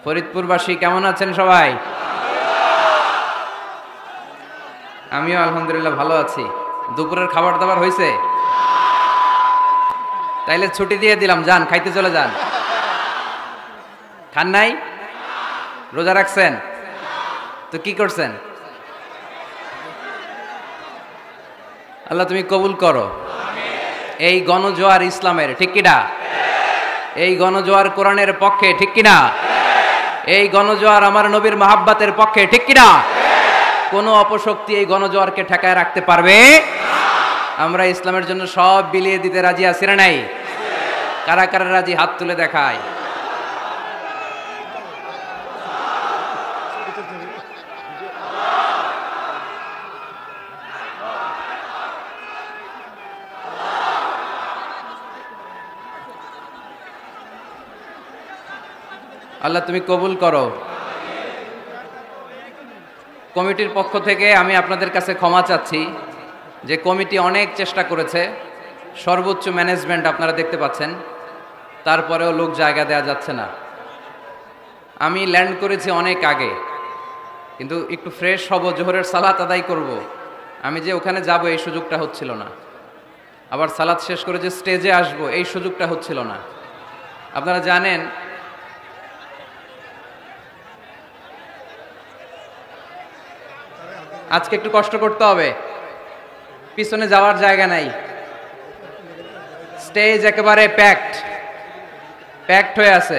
ফরিদপুরবাসী কেমন আছেন সবাই? আমিও আলহামদুলিল্লাহ ভালো আছি। দুপুরের খাবার দাবার হয়েছে? তাইলে ছুটি দিয়ে দিলাম, যান খাইতে চলে যান। খান নাই? রোজা রাখছেন? তো কি করছেন? আল্লাহ তুমি কবুল করো। এই গণজোয়ার ইসলামের, ঠিক কিনা? এই গণজোয়ার কোরআনের পক্ষে, ঠিক কিনা? এই গণজোয়ার আমার নবীর মাহাব্বাতের পক্ষে, ঠিক কিনা? কোনো অপশক্তি এই গণজোয়ারকে ঠেকায় রাখতে পারবে? আমরা ইসলামের জন্য সব বিলিয়ে দিতে রাজি আছি না নাই? কারা কারা রাজি হাত তুলে দেখায়। আল্লাহ তুমি কবুল করো। কমিটির পক্ষ থেকে আমি আপনাদের কাছে ক্ষমা চাচ্ছি যে কমিটি অনেক চেষ্টা করেছে, সর্বোচ্চ ম্যানেজমেন্ট আপনারা দেখতে পাচ্ছেন, তারপরেও লোক জায়গা দেওয়া যাচ্ছে না। আমি ল্যান্ড করেছি অনেক আগে, কিন্তু একটু ফ্রেশ হব, জোহরের সালাত আদায় করব, আমি যে ওখানে যাব এই সুযোগটা হচ্ছিল না। আবার সালাত শেষ করে যে স্টেজে আসব এই সুযোগটা হচ্ছিল না। আপনারা জানেন আজকে একটু কষ্ট করতে হবে, পিছনে যাওয়ার জায়গা নাই, স্টেজ একেবারে প্যাকড হয়ে আছে।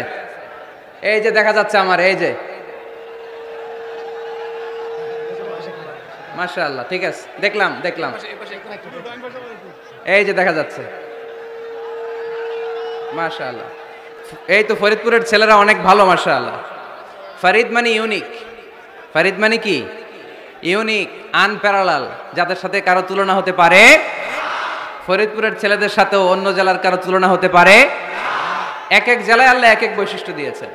এই যে দেখা যাচ্ছে আমার, এই যে মাশাআল্লাহ, ঠিক আছে, দেখলাম এই যে দেখা যাচ্ছে মাশাআল্লাহ। এই তো ফরিদপুরের ছেলেরা অনেক ভালো মাশাআল্লাহ। ফরিদ মানে ইউনিক, ফরিদ মানে কি? ইউনিক, আনপ্যারালাল, যাদের সাথে কারো তুলনা হতে পারে। ফরিদপুরের ছেলেদের সাথেও অন্য জেলার কারো তুলনা হতে পারে। এক এক জেলায় আল্লাহ এক এক বৈশিষ্ট্য দিয়েছেন।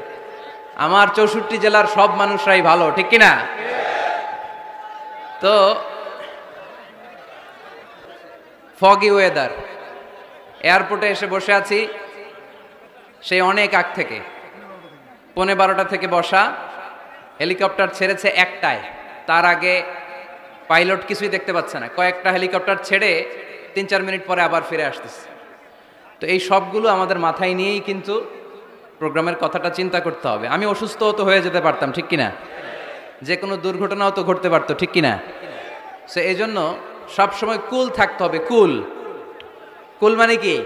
আমার 64 জেলার সব মানুষরাই ভালো, ঠিক কিনা? তো ফগি ওয়েদার, এয়ারপোর্টে এসে বসে আছি সেই অনেক আগ থেকে, 11:15 থেকে বসা। হেলিকপ্টার ছেড়েছে একটায়, তার আগে পাইলট কিছুই দেখতে পাচ্ছে না। কয়েকটা হেলিকপ্টার ছেড়ে 3-4 মিনিট পরে আবার ফিরে আসতেছে। তো এই সবগুলো আমাদের মাথায় নিয়েই কিন্তু প্রোগ্রামের কথাটা চিন্তা করতে হবে। আমি অসুস্থ তো হয়ে যেতে পারতাম, ঠিক কিনা? যে কোনো দুর্ঘটনাও তো ঘটতে পারতো, ঠিক কিনা? সো এই জন্য সবসময় কুল থাকতে হবে। কুল মানে কি?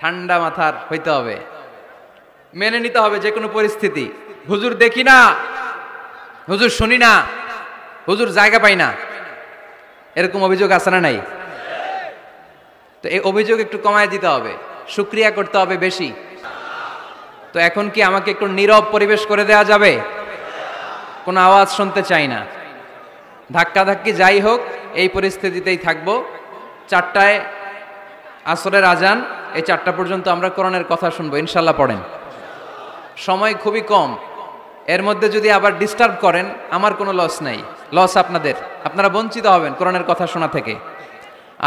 ঠান্ডা মাথার হইতে হবে, মেনে নিতে হবে যে কোনো পরিস্থিতি। হুজুর দেখি না, হুজুর শুনি না, হুজুর জায়গা পাই না, এরকম অভিযোগ আছে না নাই? তো এই অভিযোগ একটু কমায় দিতে হবে, শুকরিয়া করতে হবে বেশি। তো এখন কি আমাকে একটু নীরব পরিবেশ করে দেওয়া যাবে? কোনো আওয়াজ শুনতে চাই না, ধাক্কাধাক্কি যাই হোক এই পরিস্থিতিতেই থাকবো। 4টায় আসরের আজান, এই 4টা পর্যন্ত আমরা কোরআনের কথা শুনবো ইনশাল্লাহ। পড়েন, সময় খুবই কম, এর মধ্যে যদি আবার ডিস্টার্ব করেন আমার কোনো লস নাই, লস আপনাদের, আপনারা বঞ্চিত হবেন কোরআনের কথা শোনা থেকে।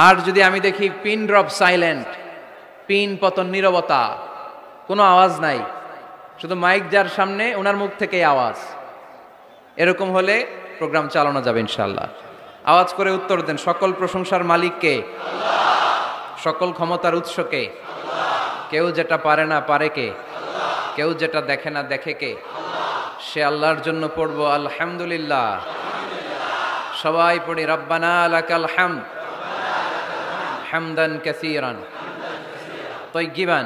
আর যদি আমি দেখি পিন ড্রপ সাইলেন্ট, পিন পতন নীরবতা, কোনো আওয়াজ নাই, শুধু মাইক যার সামনে ওনার মুখ থেকেই আওয়াজ, এরকম হলে প্রোগ্রাম চালানো যাবে ইনশাল্লাহ। আওয়াজ করে উত্তর দেন, সকল প্রশংসার মালিককে, সকল ক্ষমতার উৎসকে, কেউ যেটা পারে না পারে কে, কেউ যেটা দেখে না দেখে কে, সে আল্লাহর জন্য পড়বো আলহামদুলিল্লাহ। সবাই পড়ি রব্বানা লাকাল হামদ হামদান কাসীরান তাইয়িবান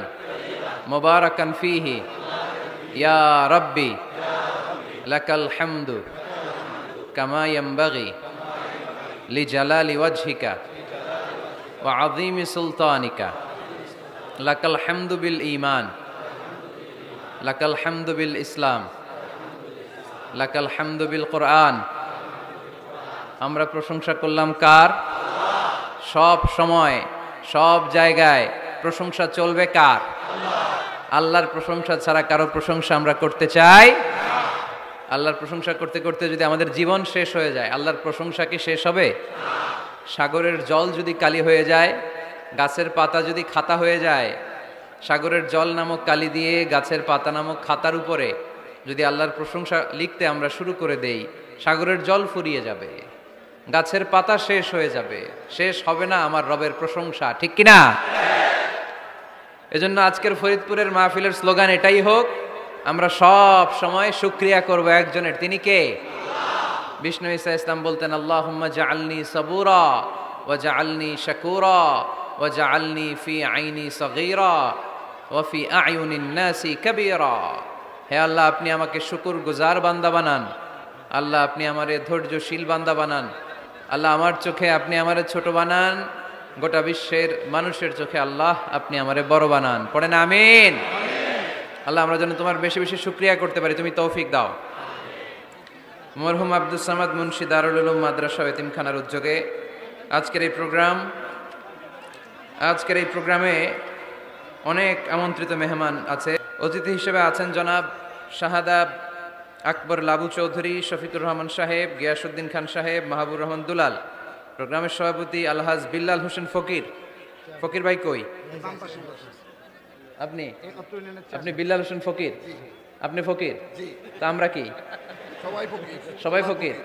মুবারাকান ফীহি ইয়া রাব্বি লাকাল হামদু কামা ইয়ানবাগি লিজালালি ওয়াজহিকা ওয়া আযীমি সুলতানিকা লাকাল হামদু বিল ঈমান লাকাল হামদু বিল ইসলাম লাকাল হামদু বিল কোরআন। আমরা প্রশংসা করলাম কার? সব সময় সব জায়গায় প্রশংসা চলবে কার? আল্লাহর প্রশংসা ছাড়া কারো প্রশংসা আমরা করতে চাই? আল্লাহর প্রশংসা করতে করতে যদি আমাদের জীবন শেষ হয়ে যায়, আল্লাহর প্রশংসা কি শেষ হবে? সাগরের জল যদি কালি হয়ে যায়, গাছের পাতা যদি খাতা হয়ে যায়, সাগরের জল নামক কালি দিয়ে গাছের পাতা নামক খাতার উপরে যদি আল্লাহর প্রশংসা লিখতে আমরা শুরু করে দেই, সাগরের জল ফুরিয়ে যাবে, গাছের পাতা শেষ হয়ে যাবে, শেষ হবে না আমার রবের প্রশংসা, ঠিক কিনা? এজন্য আজকের ফরিদপুরের মাহফিলের স্লোগান এটাই হোক, আমরা সব সময় শুকরিয়া করব একজনের, তিনি কে? বিষ্ণু ঈসা ইসলাম বলতেন, আল্লাহুম্মা জাআলনি সাবুরা ওয়া জাআলনি শাকুরা ওয়া জাআলনি ফি আইনি সগীরা ওয়া ফি আয়ুনিন নাসি কাবীরা। হে আল্লাহ, আপনি আমাকে শুকরগুজার বান্দা বানান, আল্লাহ আপনি আমারে ধৈর্যশীল বান্দা বানান, আল্লাহ আমার চোখে আপনি আমারে ছোট বানান, গোটা বিশ্বের মানুষের চোখে আল্লাহ আপনি আমারে বড় বানান। পড়েন আমিন। আল্লাহ আমরা যেন তোমার বেশি বেশি শুকরিয়া করতে পারি, তুমি তৌফিক দাও। মরহুম আব্দুস সামাদ মুন্সি দারুল উলুম মাদ্রাসা ও এতিমখানার উদ্যোগে আজকের এই প্রোগ্রামে অনেক আমন্ত্রিত মেহমান আছে। অতিথি হিসেবে আছেন জনাব শাহাদা আকবর লাবু চৌধুরী, শফিকুর রহমান সাহেব, গিয়াসউদ্দিন খান সাহেব, মাহবুর রহমান দুলাল। প্রোগ্রামের সভাপতি আলহাজ বিল্লাল হোসেন ফকির। ফকির ভাই কই? আপনি আপনি বিল্লাল হোসেন ফকির, আপনি ফকির, তা আমরা কি? সবাই ফকির,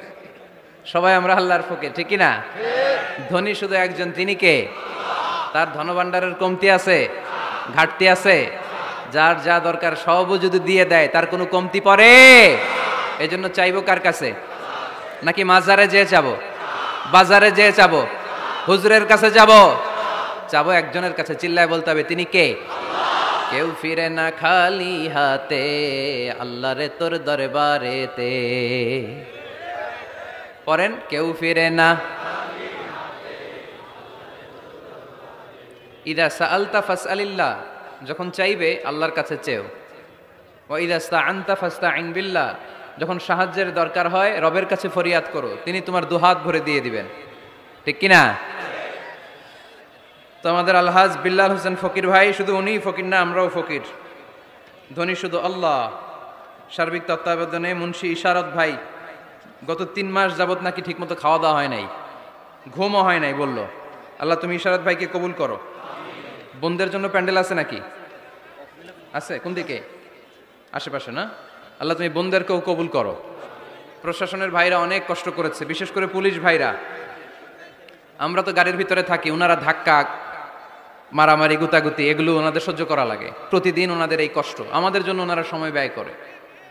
সবাই আমরা আল্লাহর ফকির, ঠিক কিনা? ধনী শুধু একজন, তিনি কে? তার ধনভাণ্ডারের কমতি আছে, ঘাটতি আছে? যার যা দরকার সবও যদি দিয়ে দেয় তার কোনো কমতি পড়ে? এই জন্য চাইবো কার কাছে? নাকি মাজারে যেয়ে চাবো, বাজারে যেয়ে চাবো, হুজুরের কাছে যাবো? চাবো একজনের কাছে, চিল্লায় বলতে হবে, তিনি কে? কেউ ফিরে না খালি হাতে, আল্লাহ রে তোর দরবারেতে। পড়েন, কেউ ফিরে না। ইদা সাআলতা ফাসআলিল্লাহ, যখন চাইবে আল্লাহর কাছে চেও। ওয়া ইদা ইসতাআনতা ফাসতাইন বিল্লাহ, যখন সাহায্যের দরকার হয় রবের কাছে ফরিয়াদ করো, তিনি তোমার দুহাত ভরে দিয়ে দিবেন, ঠিক কিনা? তো আমাদের আলহাজ বিল্লাল হোসেন ফকির ভাই, শুধু উনিই ফকির না, আমরাও ফকির। ধনী শুধু আল্লাহ। সার্বিক তত্ত্বাবধানে মুন্সি ইশারত ভাই গত 3 মাস যাবত নাকি ঠিকমতো খাওয়া দাওয়া হয় নাই, ঘুমও হয় নাই, বলল। আল্লাহ তুমি ইশারত ভাইকে কবুল করো। বোনদের জন্য প্যান্ডেল আছে নাকি? আছে? কোন দিকে? আশেপাশে না? আল্লাহ তুমি বোনদেরকেও কবুল করো। প্রশাসনের ভাইরা অনেক কষ্ট করেছে, বিশেষ করে পুলিশ ভাইরা। আমরা তো গাড়ির ভিতরে থাকি, ওনারা ধাক্কা, মারামারি, গুতাগুতি এগুলো ওনাদের সহ্য করা লাগে প্রতিদিন, ওনাদের এই কষ্ট। আমাদের জন্য ওনারা সময় ব্যয় করে।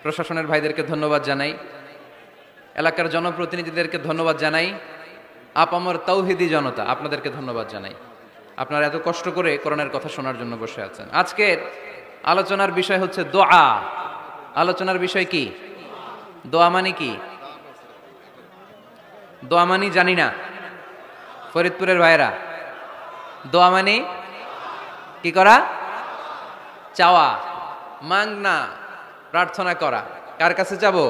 প্রশাসনের ভাইদেরকে ধন্যবাদ জানাই, এলাকার জনপ্রতিনিধিদেরকে ধন্যবাদ জানাই, আপামর তাওহিদি জনতা আপনাদেরকে ধন্যবাদ জানাই। আপনারা এত কষ্ট করে কোরআনের কথা শোনার জন্য বসে আছেন। আজকের আলোচনার বিষয় হচ্ছে দোয়া। আলোচনার বিষয় কি? দোয়া মানে কি? দোয়া মানি জানি না ফরিদপুরের ভাইরা। দোয়া মানে কি করা? চাওয়া, মাংনা, প্রার্থনা করা। কার কাছে চাবো?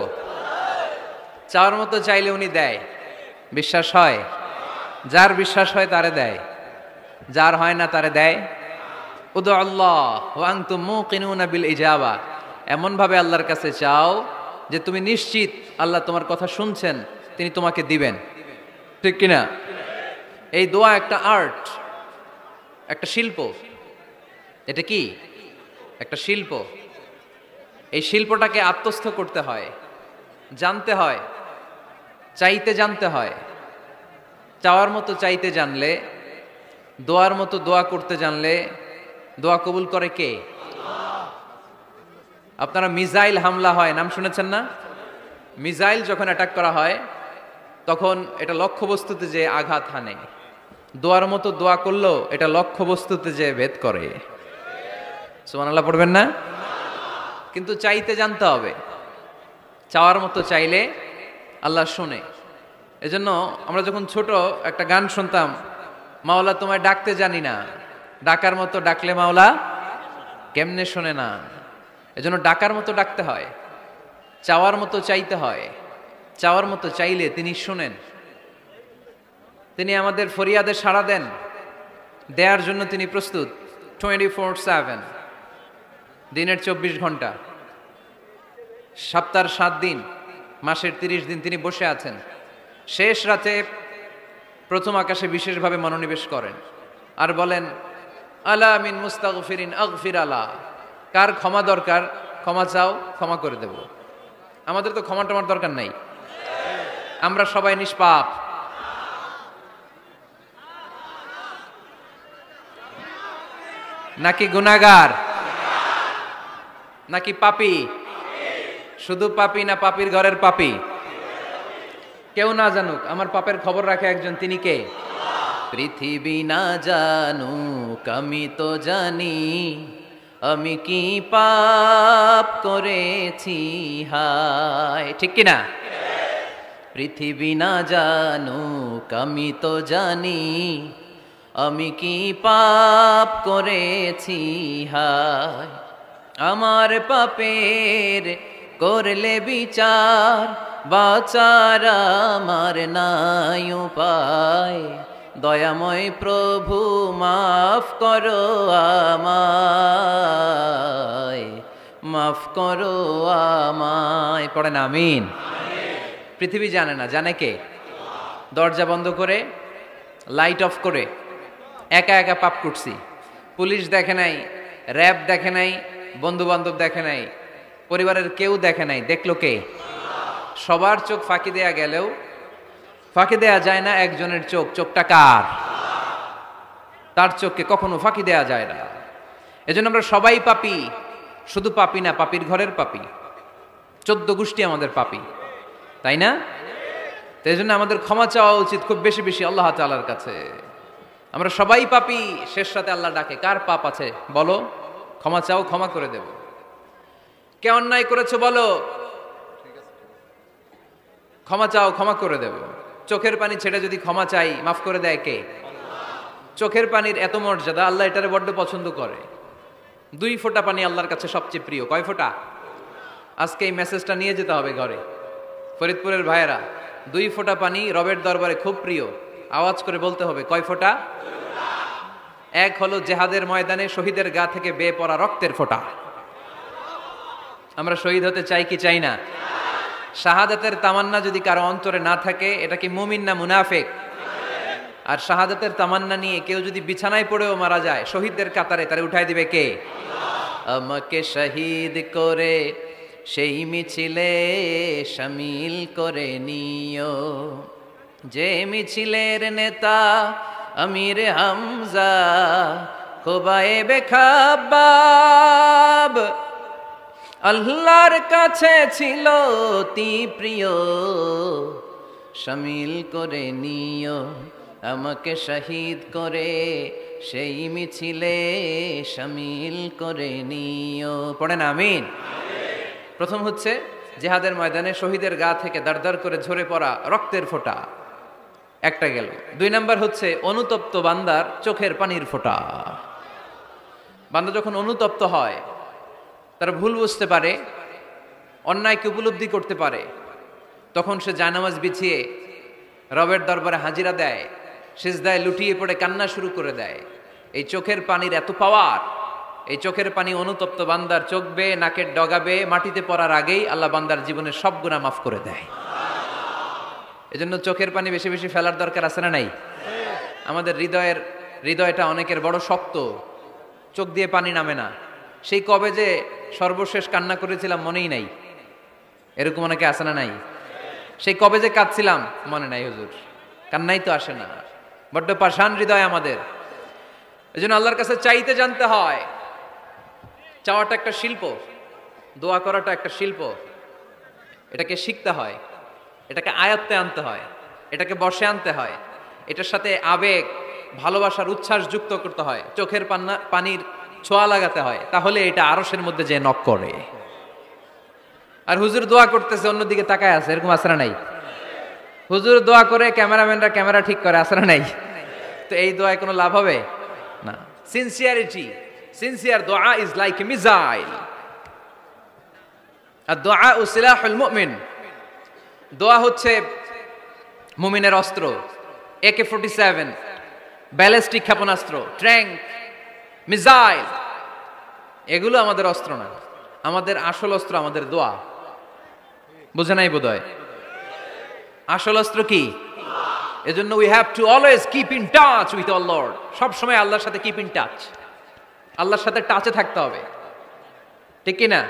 চাওয়ার মতো চাইলে উনি দেয়। বিশ্বাস হয়? যার বিশ্বাস হয় তারে দেয়, যার হয় না তারে দেয়। উদু আল্লাহ ওয়া আনতুম মুকিনুনা বিল ইজাবা, এমন ভাবে আল্লাহর কাছে চাও যে তুমি নিশ্চিত আল্লাহ তোমার কথা শুনছেন, তিনি তোমাকে দিবেন, ঠিক কিনা? এই দোয়া একটা আর্ট, একটা শিল্প। এটা কি? একটা শিল্প। এই শিল্পটাকে আত্মস্থ করতে হয়, জানতে হয়, চাইতে জানতে হয়। চাওয়ার মতো চাইতে জানলে, দোয়ার মতো দোয়া করতে জানলে দোয়া কবুল করে কে? আপনারা মিসাইল হামলা হয়, নাম শুনেছেন না? মিসাইল যখন অ্যাটাক করা হয় তখন এটা লক্ষ্যবস্তুতে যে আঘাত হানে। দোয়ার মতো দোয়া করলেও এটা লক্ষ্যবস্তুতে যে ভেদ করে। সুবহানাল্লাহ পড়বেন না? কিন্তু চাইতে জানতে হবে। চাওয়ার মতো চাইলে আল্লাহ শোনে। এজন্য আমরা যখন ছোট একটা গান শুনতাম, মাওলা তোমায় ডাকতে জানি না, ডাকার মতো ডাকলে মাওলা কেমনে শোনে না। এজন্য ডাকার মতো ডাকতে হয়, চাওয়ার মতো চাইতে হয়। চাওয়ার মতো চাইলে তিনি শোনেন, তিনি আমাদের ফরিয়াদে সাড়া দেন, দেওয়ার জন্য তিনি প্রস্তুত 24/7, দিনের 24 ঘন্টা, সপ্তাহের 7 দিন, মাসের 30 দিন তিনি বসে আছেন। শেষ রাতে প্রথম আকাশে বিশেষভাবে মনোনিবেশ করেন আর বলেন, আলা মিন মুস্তাগফিরিন আগফির আলা। কার ক্ষমা দরকার ক্ষমা চাও, ক্ষমা করে দেব। আমাদের তো ক্ষমা টমার দরকার নাই, আমরা সবাই নিষ্পাপ। নাকি গুনাহগার, নাকি পাপী? শুধু পাপী না পাপীর ঘরের পাপী? কেউ না জানুক, আমার পাপের খবর রাখে একজন, তিনি কে? পৃথিবী না জানুক আমি তো জানি, আমি কি পাপ করেছি হায়, ঠিক কিনা? পৃথিবী না জানুক আমি তো জানি, আমি কি পাপ করেছি হায়। আমার পাপের করলে বিচার, বাঁচার আমার নাই উপায়। দয়াময় প্রভু মাফ করো আমায়, মাফ করো আমায়। পড়েন আমিন। পৃথিবী জানে না, জানে কে? দরজা বন্ধ করে, লাইট অফ করে একা একা পাপ করছি। পুলিশ দেখে নাই, র্যাব দেখে নাই, বন্ধু বান্ধব দেখে নাই, পরিবারের কেউ দেখে নাই, দেখলো কে? সবার চোখ ফাঁকি দেয়া গেলেও ফাঁকি দেয়া যায় না একজনের চোখ। চোখটা কার? তার চোখকে কখনো ফাঁকি দেয়া যায় না। এজন্য আমরা সবাই পাপী, শুধু পাপী না, পাপীর ঘরের পাপী। 14 গোষ্ঠী আমাদের পাপী, তাই না? তো এই জন্য আমাদের ক্ষমা চাওয়া উচিত খুব বেশি বেশি আল্লাহ তাআলার কাছে। আমরা সবাই পাপী, শেষ রাতে আল্লাহ ডাকে, কার পাপ আছে বলো, ক্ষমা চাও, ক্ষমা করে দেব। কে অন্যায় করেছো বলো, ক্ষমা চাও, ক্ষমা করে দেব। চোখের পানি ছেড়ে যদি ক্ষমা চাই, মাফ করে দেয় কে? চোখের পানির এত মর্যাদা, আল্লাহ এটারে বড্ড পছন্দ করে। 2 ফোঁটা পানি আল্লাহর কাছে সবচেয়ে প্রিয়। কয় ফোঁটা? আজকে এই মেসেজটা নিয়ে যেতে হবে ঘরে। ফরিদপুরের ভাইয়েরা, 2 ফোঁটা পানি রবের দরবারে খুব প্রিয়। আওয়াজ করে বলতে হবে, কয় ফোঁটা? 1 হলো জেহাদের ময়দানে শহীদের গা থেকে বেয়ে পড়া রক্তের ফোঁটা। আমরা শহীদ হতে চাই কি চাই না? শাহাদাতের তামান্না যদি কারো অন্তরে না থাকে, এটা কি মুমিন না মুনাফিক? আর শাহাদাতের তামান্না নিয়ে কেউ যদি বিছানায় পড়েও মারা যায়, শহীদদের কাতারে তারে উঠাই দিবে কে? আমাকে শহীদ করে সেই মিছিলে শামিল করে নিও, যে মিছিলের নেতা আমির হামজা খোবায়েবে খাব্বাব। আল্লাহর কাছে ছিল অতি প্রিয়, শামিল করে নিও আমাকে শহীদ করে সেই মিছিলে শামিল করে নিও। পড়েন আমিন। প্রথম হচ্ছে জিহাদের ময়দানে শহীদের গা থেকে দাঁড় করে ঝরে পড়া রক্তের ফোঁটা, একটা গেল। 2 নাম্বার হচ্ছে অনুতপ্ত বান্দার চোখের পানির ফোঁটা। বান্দা যখন অনুতপ্ত হয়, তারা ভুল বুঝতে পারে, অন্যায়কে উপলব্ধি করতে পারে, তখন সে জায়নামাজ বিছিয়ে রবের দরবারে হাজিরা দেয়, সিজদায় লুটিয়ে পড়ে কান্না শুরু করে দেয়। এই চোখের পানির এত পাওয়ার, এই চোখের পানি অনুতপ্ত বান্দার চোখ বেয়ে নাকের ডগা বেয়ে মাটিতে পড়ার আগেই আল্লাহ বান্দার জীবনের সব গুনাহ মাফ করে দেয়। এজন্য চোখের পানি বেশি বেশি ফেলার দরকার আছে না নাই? আমাদের হৃদয়টা অনেকের বড় শক্ত, চোখ দিয়ে পানি নামে না। সেই কবে যে সর্বশেষ কান্না করেছিলাম মনেই নাই, এরকম অনেকে আসে না নাই? সেই কবে যে কাঁদছিলাম মনে নাই হুজুর, কান্নাই তো আসে না। বড্ড পাষাণ হৃদয় আমাদের। এজন্য আল্লাহর কাছে চাইতে জানতে হয়। চাওয়াটা একটা শিল্প, দোয়া করাটা একটা শিল্প। এটাকে শিখতে হয়, এটাকে আয়ত্তে আনতে হয়, এটাকে বশে আনতে হয়, এটার সাথে আবেগ, ভালোবাসার উচ্ছ্বাস যুক্ত করতে হয়, চোখের পানির ছোঁয়া লাগাতে হয়, তাহলে এটা আরশের মধ্যে যে নক করে। আর হুজুর দোয়া করতেছে, অন্যদিকে তাকায় আছে, এরকম আসরা নাই? হুজুর দোয়া করে ক্যামেরাম্যানরা ক্যামেরা ঠিক করে, আসরা নাই? তো এই দোয়ায় কোনো লাভ হবে না। সিনসিয়ার দোয়া ইজ লাইক এ মিসাইল, আর দোয়া ও সিলাহুল মুমিন। দোয়া হচ্ছে মুমিনের অস্ত্র। AK-47 ব্যালিস্টিক ক্ষেপণাস্ত্র, ট্যাঙ্ক, মিসাইল, এগুলো আমাদের অস্ত্র না। আমাদের আসল অস্ত্র আমাদের দোয়া। বুঝে নাই বোধহয়? আসল অস্ত্র কি? এজন্য we have to always keep in touch with our Lord. সব সময় আল্লাহর সাথে কিপ ইন টাচ। আল্লাহর সাথে টাচে থাকতে হবে, ঠিক কি না?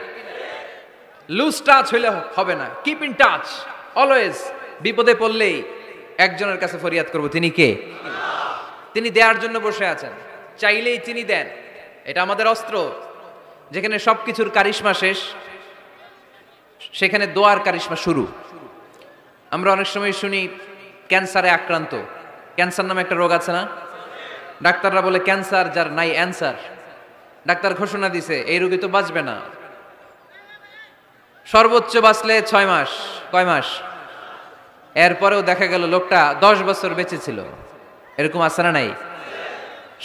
লুজ টাচ হইলে হবে না, কিপ ইন টাচ অলওয়েজ। বিপদে পড়লেই একজনের কাছে ফরিয়াদ করব, তিনি কে? তিনি দেওয়ার জন্য বসে আছেন, চাইলেই তিনি দেন। এটা আমাদের অস্ত্র। যেখানে সবকিছুর কারিশমা শেষ, সেখানে দোয়ার কারিশমা শুরু। আমরা অনেক সময় শুনি ক্যান্সারে আক্রান্ত, ক্যান্সার নামে একটা রোগ আছে না? ডাক্তাররা বলে ক্যান্সার যার নাই অ্যান্সার। ডাক্তার ঘোষণা দিছে এই রোগী তো বাঁচবে না, সর্বোচ্চ বাঁচলে 6 মাস। কয় মাস? এরপরেও দেখা গেল লোকটা 10 বছর বেঁচে ছিল। এরকম আছে না নাই?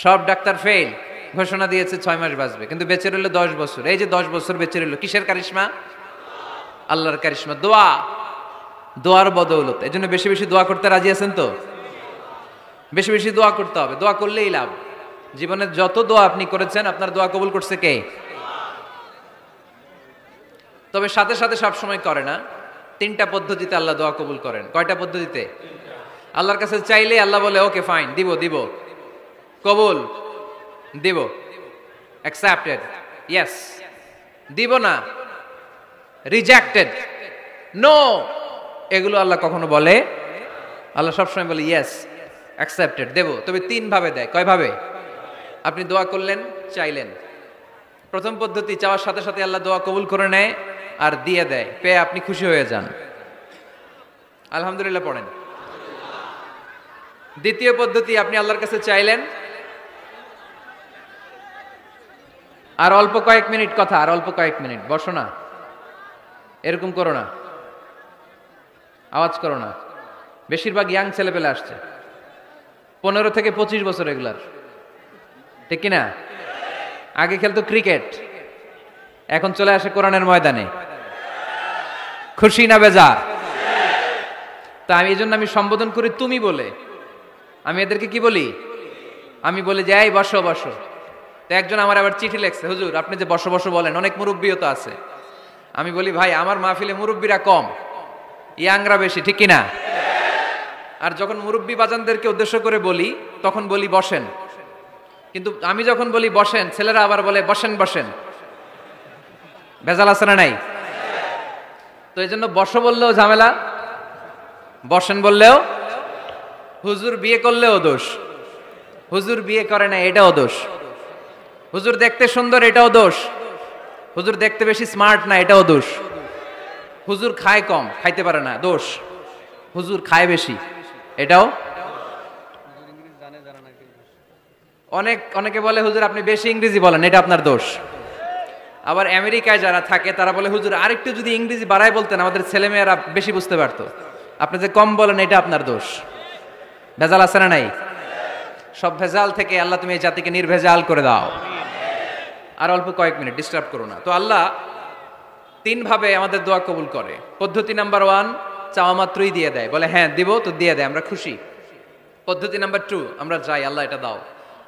সব ডাক্তার ফেল, ঘোষণা দিয়েছে 6 মাস বাঁচবে, কিন্তু বেঁচে রইল 10 বছর। এই যে 10 বছর বেঁচে রইল, কিসের কারিশমা? আল্লাহর কারিশমা, দোয়া, দোয়ার বদৌলত। এই জন্য বেশি বেশি দোয়া করতে রাজি আছেন তো? বেশি বেশি দোয়া করতে হবে, দোয়া করলেই লাভ। জীবনের যত দোয়া আপনি করেছেন, আপনার দোয়া কবুল করছে কে? তবে সাথে সাথে সবসময় করে না। 3টা পদ্ধতিতে আল্লাহ দোয়া কবুল করেন। কয়টা পদ্ধতিতে? আল্লাহর কাছে চাইলে আল্লাহ বলে ওকে ফাইন, দিব দিব, কবুল, দিব, অ্যাকসেপ্টেড, ইয়েস। দিব না, রিজেক্টেড, নো, এগুলো আল্লাহ কখনো বলে? আল্লাহ সবসময় বলে ইয়েস, অ্যাকসেপ্টেড, দেব। তবে 3 ভাবে দেয়। কয় ভাবে? আপনি দোয়া করলেন, চাইলেন, প্রথম পদ্ধতি, চাওয়ার সাথে সাথে আল্লাহ দোয়া কবুল করে নেয় আর দিয়ে দেয়, পেয়ে আপনি খুশি হয়ে যান, আলহামদুলিল্লাহ পড়েন। দ্বিতীয় পদ্ধতি, আপনি আল্লাহর কাছে চাইলেন, আর অল্প কয়েক মিনিট কথা, আর অল্প কয়েক মিনিট, বসো না, এরকম করো না, আওয়াজ করো না। বেশিরভাগ ইয়াং ছেলে পেলে আসছে, 15 থেকে 25 বছর, এগুলার, ঠিক কিনা? আগে খেলতো ক্রিকেট, এখন চলে আসে কোরআনের ময়দানে। খুশি না বেজার? তা আমি এই জন্য আমি সম্বোধন করি তুমি বলে। আমি এদেরকে কি বলি? আমি বলি যে এই বসো বসো। তো একজন আমার আবার চিঠি লেখছে, হুজুর আপনি যে বসো বসো বলেন, অনেক মুরব্বিও তো আছে। আমি বলি ভাই, আমার মাহফিলে মুরব্বিরা কম, ইয়াংরা বেশি, ঠিক কিনা? আর যখন মুরব্বি বাজানদেরকে উদ্দেশ্য করে বলি, তখন বলি বসেন। কিন্তু আমি যখন বলি বসেন, ছেলেরা আবার বলে বসেন বসেন। ভেজাল আছে না নাই? তো এই জন্য বসো বললেও ঝামেলা, বসেন বললেও। হুজুর বিয়ে করলেও দোষ, হুজুর বিয়ে করে না এটাও দোষ, হুজুর দেখতে সুন্দর এটাও দোষ, হুজুর দেখতে বেশি স্মার্ট না এটাও দোষ, হুজুর খায় কম, খাইতে পারে না দোষ, হুজুর খায় বেশি এটাও। অনেকে বলে হুজুর আপনি বেশি ইংরেজি বলেন, এটা আপনার দোষ। আবার আমেরিকায় যারা থাকে তারা বলে হুজুর আরেকটু যদি ইংরেজি বাড়ায় বলতেন আমাদের ছেলেমেয়েরা বেশি বুঝতে পারতো, আপনি যে কম বলেন এটা আপনার দোষ। ভেজাল আছে না নাই? সব ভেজাল থেকে আল্লাহ তুমি এই জাতিকে নির্ভেজাল করে দাও। আর অল্প কয়েক মিনিট, ডিস্টার্ব করো না। তো আল্লাহ 3 ভাবে আমাদের দোয়া কবুল করে। পদ্ধতি নাম্বার 1, চাওয়া মাত্রই দিয়ে দেয়, বলে হ্যাঁ দিব, তো দিয়ে দেয়, আমরা খুশি। পদ্ধতি নাম্বার 2, আমরা যাই আল্লাহ এটা দাও,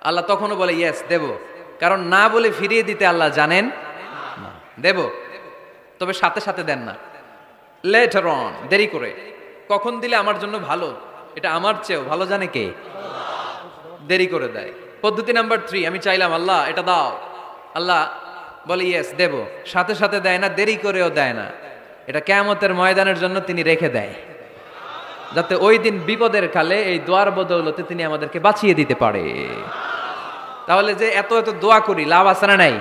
আল্লাহ তখনও বলে ইয়েস দেব, কারণ না বলে ফিরিয়ে দিতে আল্লাহ জানেন না, দেব, তবে সাথে সাথে দেন না, লেটার অন, দেরি করে। কখন দিলে আমার জন্য ভালো, এটা আমার চেয়েও ভালো জানে কে? দেরি করে দেয়। পদ্ধতি নাম্বার 3, আমি চাইলাম আল্লাহ এটা দাও, আল্লাহ বলে ইয়েস দেব, সাথে সাথে দেয় না, দেরি করেও দেয় না। এটা কিয়ামতের ময়দানের জন্য তিনি রেখে দেয়, যাতে ওই দিন বিপদের কালে এই দোয়ার বদৌলতে তিনি আমাদেরকে বাঁচিয়ে দিতে পারে। তাহলে যে এত এত দোয়া করি, লাভ আছে না নাই?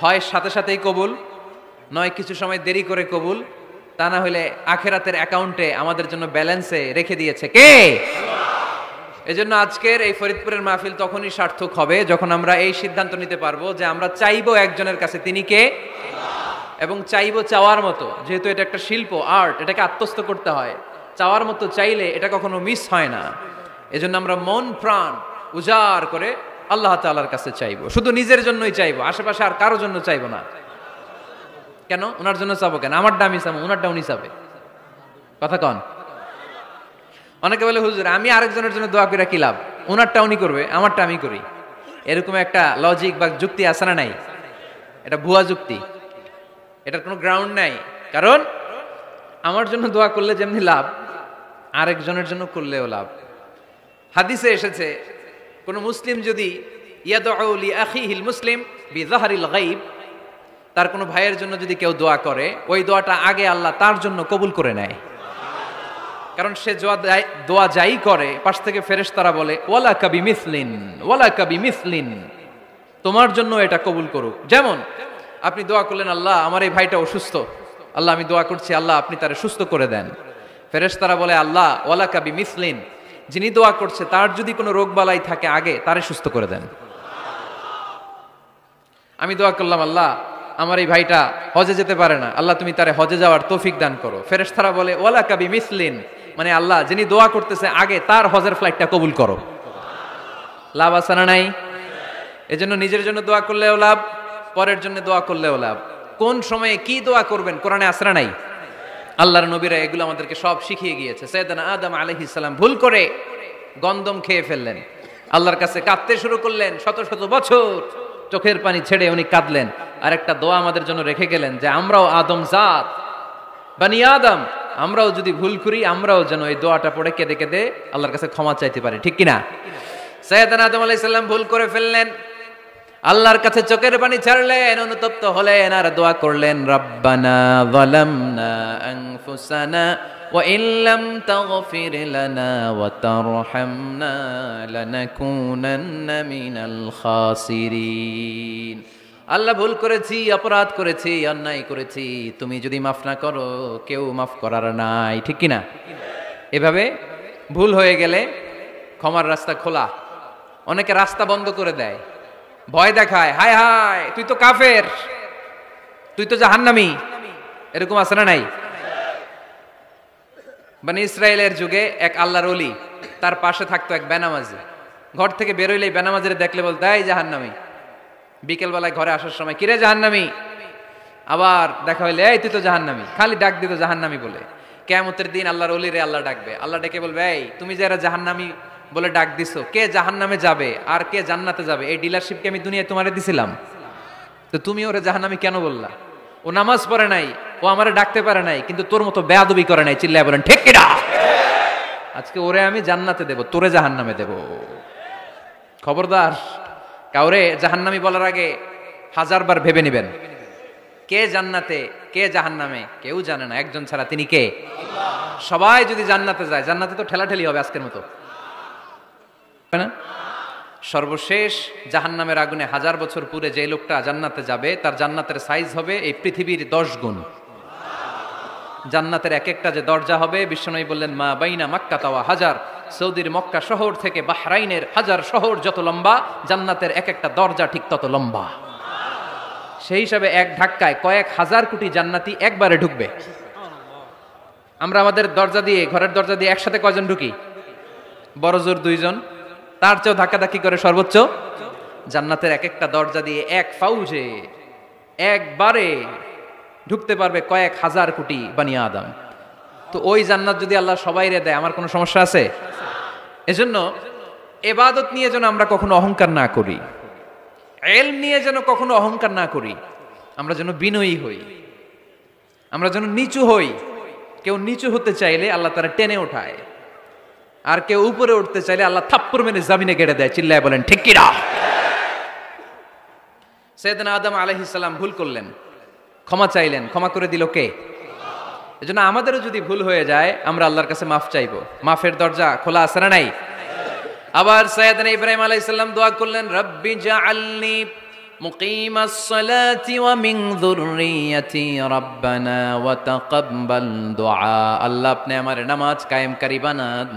হয় সাথে সাথেই কবুল, নয় কিছু সময় দেরি করে কবুল, তা না হলে আখেরাতের অ্যাকাউন্টে আমাদের জন্য ব্যালেন্সে রেখে দিয়েছে কে? এজন্য আজকের এই ফরিদপুরের মাহফিল তখনই সার্থক হবে যখন আমরা এই সিদ্ধান্ত নিতে পারবো যে আমরা চাইবো একজনের কাছে, তিনি কে? এবং চাইবো চাওয়ার মতো, যেহেতু এটা একটা শিল্প, আর্ট, এটাকে আত্মস্থ করতে হয়। চাওয়ার মতো চাইলে এটা কখনো মিস হয় না। এজন্য আমরা মন প্রাণ উজাড় করে আল্লাহ তাআলার কাছে চাইবো, শুধু নিজের জন্যই চাইবো, আশেপাশে আর কারোর জন্য চাইবো না। কেন? ওনার জন্য চাবো কেন? আমারটা আমি চাবো, ওনারটা উনি চাবে, কথা কন। অনেকে বলে হুজুর আমি আরেকজনের জন্য দোয়া করে কি লাভ, ওনারটা উনি করবে, আমারটা আমি করি। এরকম একটা লজিক বা যুক্তি আছে না নাই? এটা ভুয়া যুক্তি, এটার কোনো গ্রাউন্ড নাই। কারণ আমার জন্য দোয়া করলে যেমনি লাভ, আরেকজনের জন্য করলেও লাভ। হাদিসে এসেছে কোন মুসলিম যদি ইয়াদউ লিআখিহিল মুসলিম বিযাহরিল গায়ব, তার কোনো ভাইয়ের জন্য যদি কেউ দোয়া করে, ওই দোয়াটা আগে আল্লাহ তার জন্য কবুল করে নেয়। কারণ সে দোয়া যাই করে, পাশ থেকে ফেরেশতারা বলে ওয়ালাকা বিমিসলিন, ওয়ালাকা বিমিসলিন, তোমার জন্য এটা কবুল করুক। যেমন আপনি দোয়া করলেন, আল্লাহ আমার এই ভাইটা অসুস্থ, আল্লাহ আমি দোয়া করছি, আল্লাহ আপনি তারে সুস্থ করে দেন। ফেরেশতারা বলে আল্লাহ ওয়ালাকা বিমিসলিন, যিনি দোয়া করছে তার যদি কোনো রোগ বালাই থাকে আগে তারে সুস্থ করে দেন। আমি দোয়া করলাম, আল্লাহ আমার এই ভাইটা হজে যেতে পারে না, আল্লাহ তুমি তারে হজে যাওয়ার তৌফিক দান করো। ফেরেশতারা বলে ওয়ালাকা বিমিসলিন, মানে আল্লাহ যিনি দোয়া করতেছে আগে তার হজের ফ্লাইটটা কবুল করো। লাভ আছে না নাই? এজন্য নিজের জন্য দোয়া করলেও লাভ, পরের জন্য দোয়া করলেও লাভ। কোন সময়ে কি দোয়া করবেন কোরআনে আছে না নাই? আল্লাহর নবীরা এগুলো আমাদেরকে সব শিখিয়ে গিয়েছে। সাইয়েদনা আদম আলাইহিস সালাম ভুল করে গন্ধম খেয়ে ফেললেন, আল্লাহর কাছে কাঁদতে শুরু করলেন, শত শত বছর চোখের পানি ছেড়ে উনি কাঁদলেন। আর একটা দোয়া আমাদের জন্য রেখে গেলেন যে আমরাও আদম জাত, বানি আদম, আমরাও যদি ভুল করি আমরাও যেন এই দোয়াটা পড়ে কেঁদে কেঁদে আল্লাহর কাছে ক্ষমা চাইতে পারি, ঠিক কিনা? সাইয়েদনা আদম আলাইহিস সালাম ভুল করে ফেললেন, আল্লাহর কাছে চোখের পানি ছাড়লেন, অনুতপ্ত হলেন আর দোয়া করলেন, রব্বানা যালামনা আনফুসানা ওয়া ইল্লাম তাগফির লানা ওয়া তারহামনা লানাকুনান্না মিনাল খাসিরিন। আল্লাহ ভুল করেছি, অপরাধ করেছি, অন্যায় করেছি, তুমি যদি মাফ না করো কেউ মাফ করার নাই, ঠিক কিনা? এভাবে ভুল হয়ে গেলে ক্ষমার রাস্তা খোলা। অনেকে রাস্তা বন্ধ করে দেয়, ভয় দেখায়, হায় হায় তুই তো কাফের, তুই তো জাহান্নামী, এরকম আছে না নাই? বনি ইসরায়েলের যুগে এক আল্লাহর ওলি, তার পাশে থাকতো এক বেনামাজি। ঘর থেকে বেরোইলেই বেনামাজিরে দেখলে বলতো এই জাহান্নামী। বিকেলবেলায় ঘরে আসার সময় কিরে জাহান্নামী, আবার দেখা হইলে এই তুই তো জাহান্নামী, খালি ডাক দিত জাহান্নামী বলে। কিয়ামতের দিন আল্লাহর ওলিরে আল্লাহ ডাকবে, আল্লাহ ডেকে বলবে এই তুমি যারা জাহান্নামী বলে ডাক দিছো, কে জাহান্নামে যাবে আর কে জান্নাতে যাবে এই ডিলারশিপকে আমি দুনিয়ায় তোমারে দিছিলাম, তো তুমি ওরে জাহান্নামী কেন বললা? ও নামাজ পড়ে নাই, ও আমারে ডাকতে পারে নাই, কিন্তু তোর মতো বেয়াদবি করে নাই, চিল্লায় বলেন ঠিক কিনা? আজকে ওরে আমি জান্নাতে দেব, তোরে জাহান্নামে দেব। খবরদার, কাউরে জাহান্নামী বলার আগে 1000 বার ভেবে নেবেন। কে জান্নাতে কে জাহান্নামে কেউ জানে না, একজন ছাড়া, তিনি কে? সবাই যদি জান্নাতে যায়, জান্নাতে তো ঠেলাঠেলি হবে আজকের মতো, না? সর্বশেষ জাহান্নামের আগুনে 1000 বছর পুরে যে লোকটা জান্নাতে যাবে, তার জান্নাতের সাইজ হবে এই পৃথিবীর 10 গুণ। জান্নাতের এক একটা যে দরজা হবে, বিশ্বনবী বললেন মা বাইনা মাক্কা তাওয়া হাজার, সৌদির মক্কা শহর থেকে বাহরাইনের 1000 শহর যত লম্বা, জান্নাতের এক একটা দরজা ঠিক তত লম্বা। সেই হিসাবে এক ধাক্কায় কয়েক হাজার কোটি জান্নাতি একবারে ঢুকবে। আমরা আমাদের দরজা দিয়ে, ঘরের দরজা দিয়ে একসাথে কয়জন ঢুকি? বড় জোর 2 জন, তার চেয়েও ধাক্কাধাক্কি করে সর্বোচ্চ। জান্নাতের এক একটা দরজা দিয়ে এক ফাউজে একবারে ঢুকতে পারবে কয়েক হাজার কোটি বানি আদম। তো ওই জান্নাত যদি আল্লাহ সবাইরে দেয়, আমার কোনো সমস্যা আছে? এজন্য ইবাদত নিয়ে যেন আমরা কখনো অহংকার না করি, ইলম নিয়ে যেন কখনো অহংকার না করি, আমরা যেন বিনয়ী হই, আমরা যেন নিচু হই। কেউ নিচু হতে চাইলে আল্লাহ তারা টেনে ওঠায়, আর কেউ উপরে উঠতে চাইলে আল্লাহ থাপ্পড় মেরে জমিনে গেড়ে দেয়, চিল্লায় বলেন ঠিক কিনা? সাইয়েদনা আদম আলাইহিস সালাম ভুল করলেন, ক্ষমা চাইলেন, ক্ষমা করে দিল কে? এজন্য আমাদেরও যদি ভুল হয়ে যায় আমরা আল্লাহর কাছে মাফ চাইবো, মাফের দরজা খোলা আছে না নাই? আবার সাইয়েদনা ইব্রাহিম আলাইহিস সালাম দোয়া করলেন, রব্বি জাআলনি মুকিমাস সালাতি ওয়া মিন যুররিয়াতি রাব্বানা ওয়া তাকাব্বাল দুআ। আল্লাহ আপনি আমার নামাজ কায়েমকারী বানান,